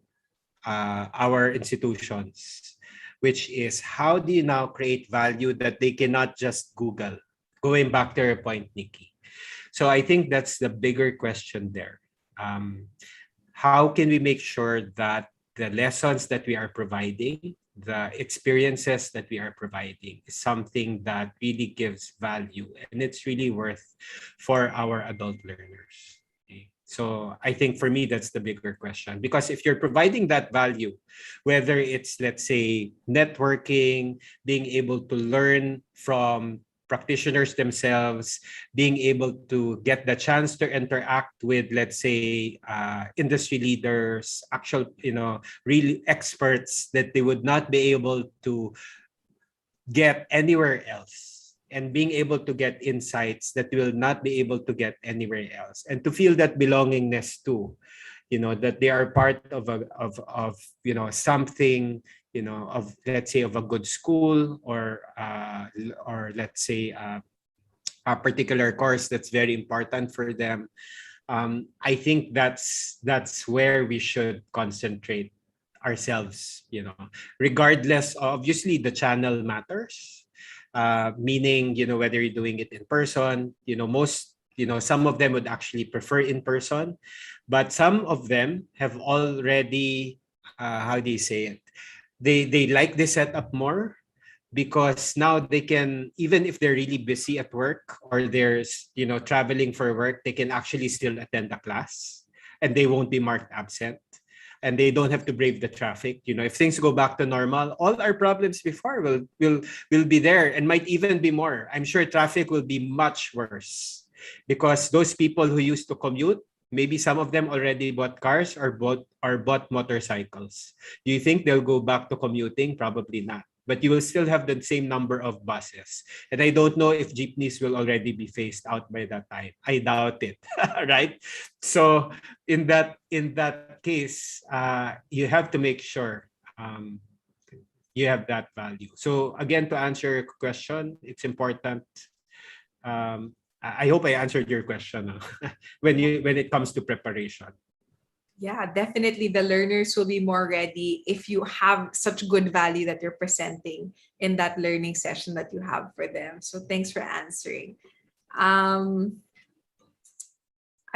our institutions, which is how do you now create value that they cannot just Google? Going back to your point, Nikki. So I think that's the bigger question there. How can we make sure that the lessons that we are providing, the experiences that we are providing is something that really gives value and it's really worth for our adult learners? Okay. So I think for me, that's the bigger question, because if you're providing that value, whether it's, let's say, networking, being able to learn from practitioners themselves, being able to get the chance to interact with, let's say, industry leaders, actual, really experts that they would not be able to get anywhere else, and being able to get insights that will not be able to get anywhere else, and to feel that belongingness too, that they are part of something, of, let's say, of a good school, or let's say a particular course that's very important for them. I think that's where we should concentrate ourselves, regardless, obviously the channel matters, meaning, whether you're doing it in person, most, some of them would actually prefer in person, but some of them have already, how do you say it? They like the setup more, because now they can, even if they're really busy at work or there's, traveling for work, they can actually still attend the class and they won't be marked absent. And they don't have to brave the traffic. If things go back to normal, all our problems before will be there and might even be more. I'm sure traffic will be much worse because those people who used to commute, maybe some of them already bought cars or bought motorcycles. Do you think they'll go back to commuting? Probably not. But you will still have the same number of buses. And I don't know if jeepneys will already be phased out by that time. I doubt it, right? So in that case, you have to make sure you have that value. So again, to answer your question, it's important. I hope I answered your question when it comes to preparation. Yeah, definitely the learners will be more ready if you have such good value that you're presenting in that learning session that you have for them. So thanks for answering. I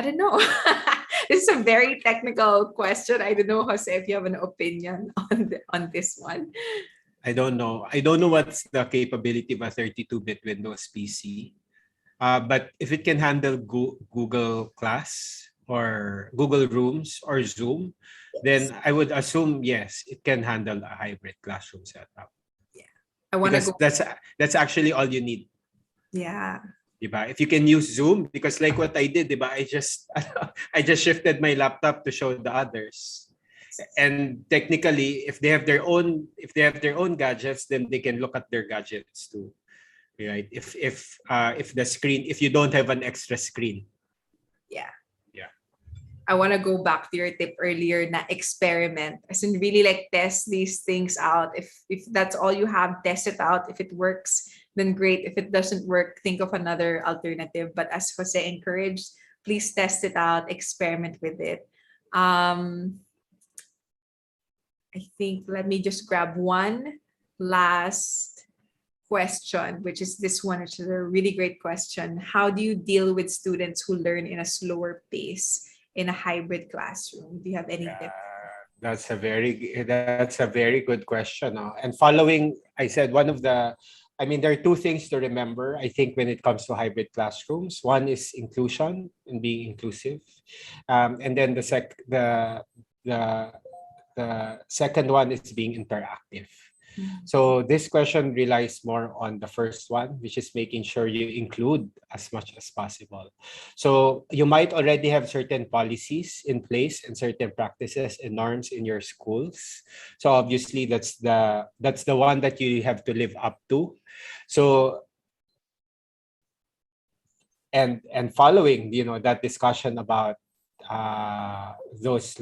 don't know. This is a very technical question. I don't know, Jose, if you have an opinion on this one. I don't know. I don't know what's the capability of a 32-bit Windows PC. But if it can handle Google Class or Google Rooms or Zoom, then I would assume, yes, it can handle a hybrid classroom setup. Yeah. I want to Because go. that's actually all you need. Yeah. Diba? If you can use Zoom, because like what I did, diba? I just shifted my laptop to show the others. And technically, if they have their own gadgets, then they can look at their gadgets too. Right? If the screen, if you don't have an extra screen. Yeah. Yeah. I want to go back to your tip earlier na experiment. As in really like test these things out. If that's all you have, test it out. If it works, then great. If it doesn't work, think of another alternative. But as Jose encouraged, please test it out, experiment with it. I think let me just grab one last question, which is this one, which is a really great question. How do you deal with students who learn in a slower pace in a hybrid classroom? Do you have any tips? That's a very good question. And following, I said there are two things to remember, I think, when it comes to hybrid classrooms. One is inclusion and being inclusive. And then the second one is being interactive. So this question relies more on the first one, which is making sure you include as much as possible. So you might already have certain policies in place and certain practices and norms in your schools. So obviously that's the one that you have to live up to. So and following, that discussion about those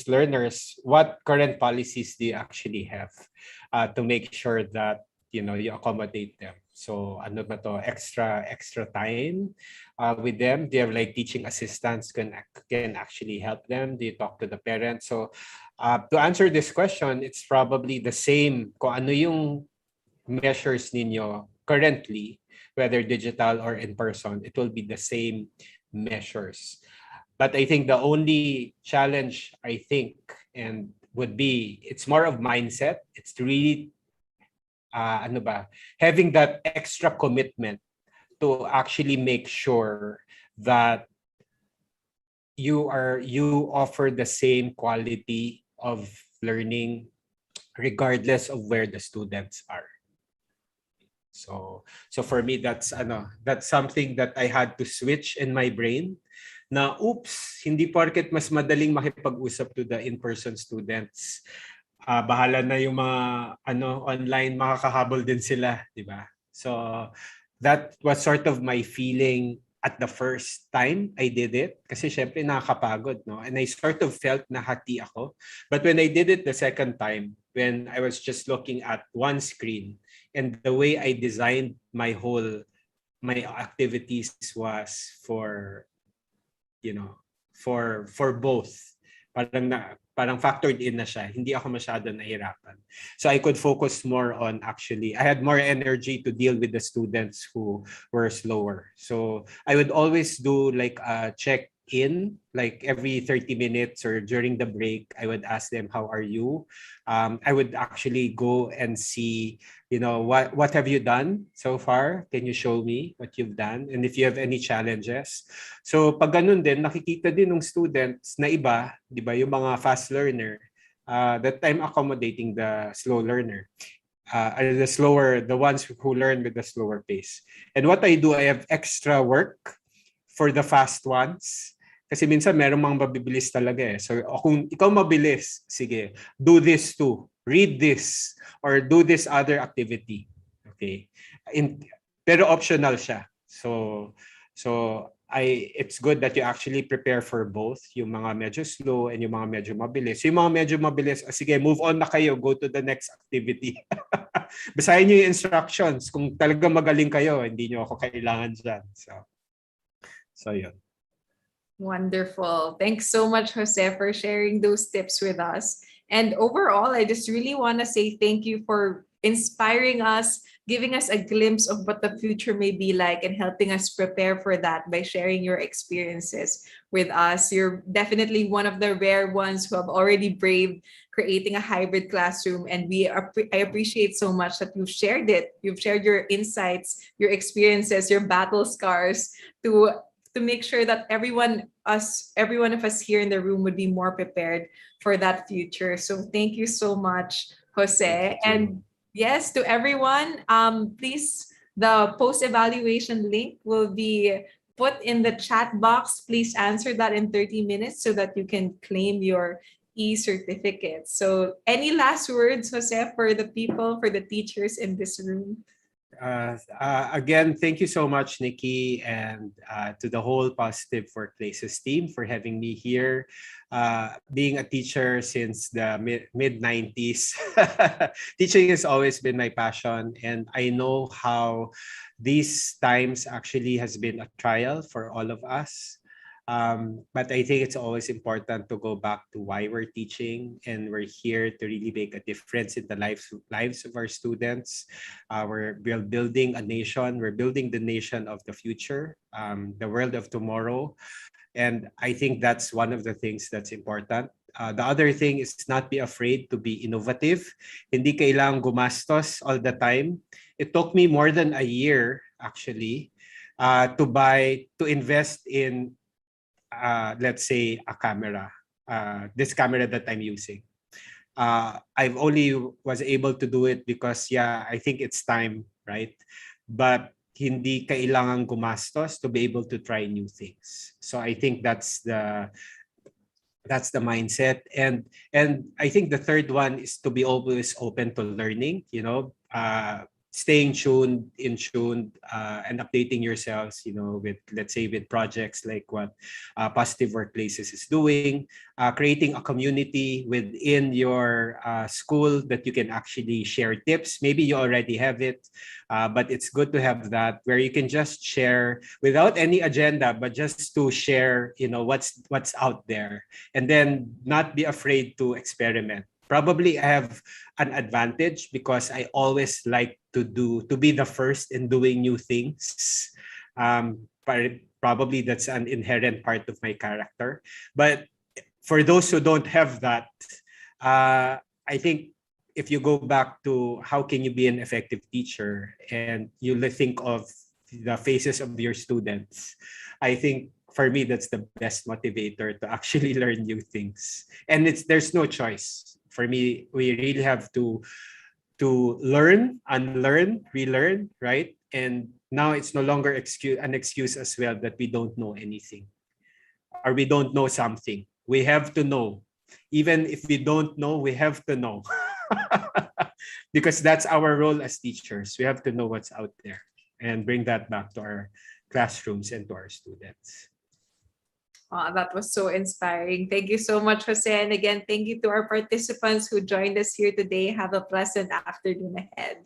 learners, what current policies do you actually have to make sure that you accommodate them? So ano ba to, extra time with them? Do you have like teaching assistants can actually help them? Do you talk to the parents? So to answer this question, it's probably the same kung ano yung measures ninyo currently, whether digital or in person. It will be the same measures. But I think the only challenge, and would be, it's more of mindset. It's really, having that extra commitment to actually make sure that you offer the same quality of learning regardless of where the students are. So for me, that's something that I had to switch in my brain. Na oops, hindi porket mas madaling makipag-usap to the in-person students, bahala na yung mga online, makakahabol din sila, di ba? So that was sort of my feeling at the first time I did it, kasi syempre nakakapagod, no? And I sort of felt nahati ako. But when I did it the second time, when I was just looking at one screen, and the way I designed my activities was for both. Parang factored in na siya. Hindi ako masyado nahirapan. So I could focus more on I had more energy to deal with the students who were slower. So I would always do like a check in, like every 30 minutes or during the break, I would ask them, how are you? I would actually go and see, what have you done so far? Can you show me what you've done? And if you have any challenges. So pag ganun din, nakikita din ng students na iba, di ba, yung mga fast learner, that I'm accommodating the slow learner. The ones who learn with the slower pace. And what I do, I have extra work for the fast ones. Kasi minsan merong mga mabibilis talaga eh. So kung ikaw mabilis, sige, do this too. Read this or do this other activity. Okay. Pero optional siya. So it's good that you actually prepare for both, yung mga medyo slow and yung mga medyo mabilis. Yung mga medyo mabilis, sige, move on na kayo, go to the next activity. Basahin niyo yung instructions. Kung talagang magaling kayo, hindi niyo ako kailangan dyan. So yun. Wonderful. Thanks so much, Jose, for sharing those tips with us. And overall, I just really want to say thank you for inspiring us, giving us a glimpse of what the future may be like, and helping us prepare for that by sharing your experiences with us. You're definitely one of the rare ones who have already braved creating a hybrid classroom, and I appreciate so much that you've shared it. You've shared your insights, your experiences, your battle scars to make sure that every one of us here in the room would be more prepared for that future. So thank you so much, Jose. And yes, to everyone, please, the post-evaluation link will be put in the chat box. Please answer that in 30 minutes so that you can claim your e-certificate. So any last words, Jose, for the people, for the teachers in this room? Again, thank you so much, Nikki, and to the whole Positive Workplaces team for having me here. Being a teacher since the mid-90s, teaching has always been my passion, and I know how these times actually has been a trial for all of us. But I think it's always important to go back to why we're teaching, and we're here to really make a difference in the lives of our students. We're building a nation. We're building the nation of the future, the world of tomorrow. And I think that's one of the things that's important. The other thing is not be afraid to be innovative. Hindi kailangang gumastos all the time. It took me more than a year, actually, to invest in let's say a camera, this camera that I'm using. I've only was able to do it because, I think it's time, right? But hindi kailangan gumastos to be able to try new things. So I think that's the mindset. And I think the third one is to be always open to learning, staying in tune, and updating yourselves, with, let's say, with projects like what Positive Workplaces is doing, creating a community within your school that you can actually share tips. Maybe you already have it, but it's good to have that where you can just share without any agenda, but just to share, what's out there, and then not be afraid to experiment. Probably I have an advantage because I always like to be the first in doing new things. Probably that's an inherent part of my character. But for those who don't have that, I think if you go back to how can you be an effective teacher and you think of the faces of your students, I think for me that's the best motivator to actually learn new things. And there's no choice. For me, we really have to learn, unlearn, relearn, right? And now it's no longer an excuse as well that we don't know anything or we don't know something. We have to know. Even if we don't know, we have to know. Because that's our role as teachers. We have to know what's out there and bring that back to our classrooms and to our students. That was so inspiring. Thank you so much, Jose. And again, thank you to our participants who joined us here today. Have a pleasant afternoon ahead.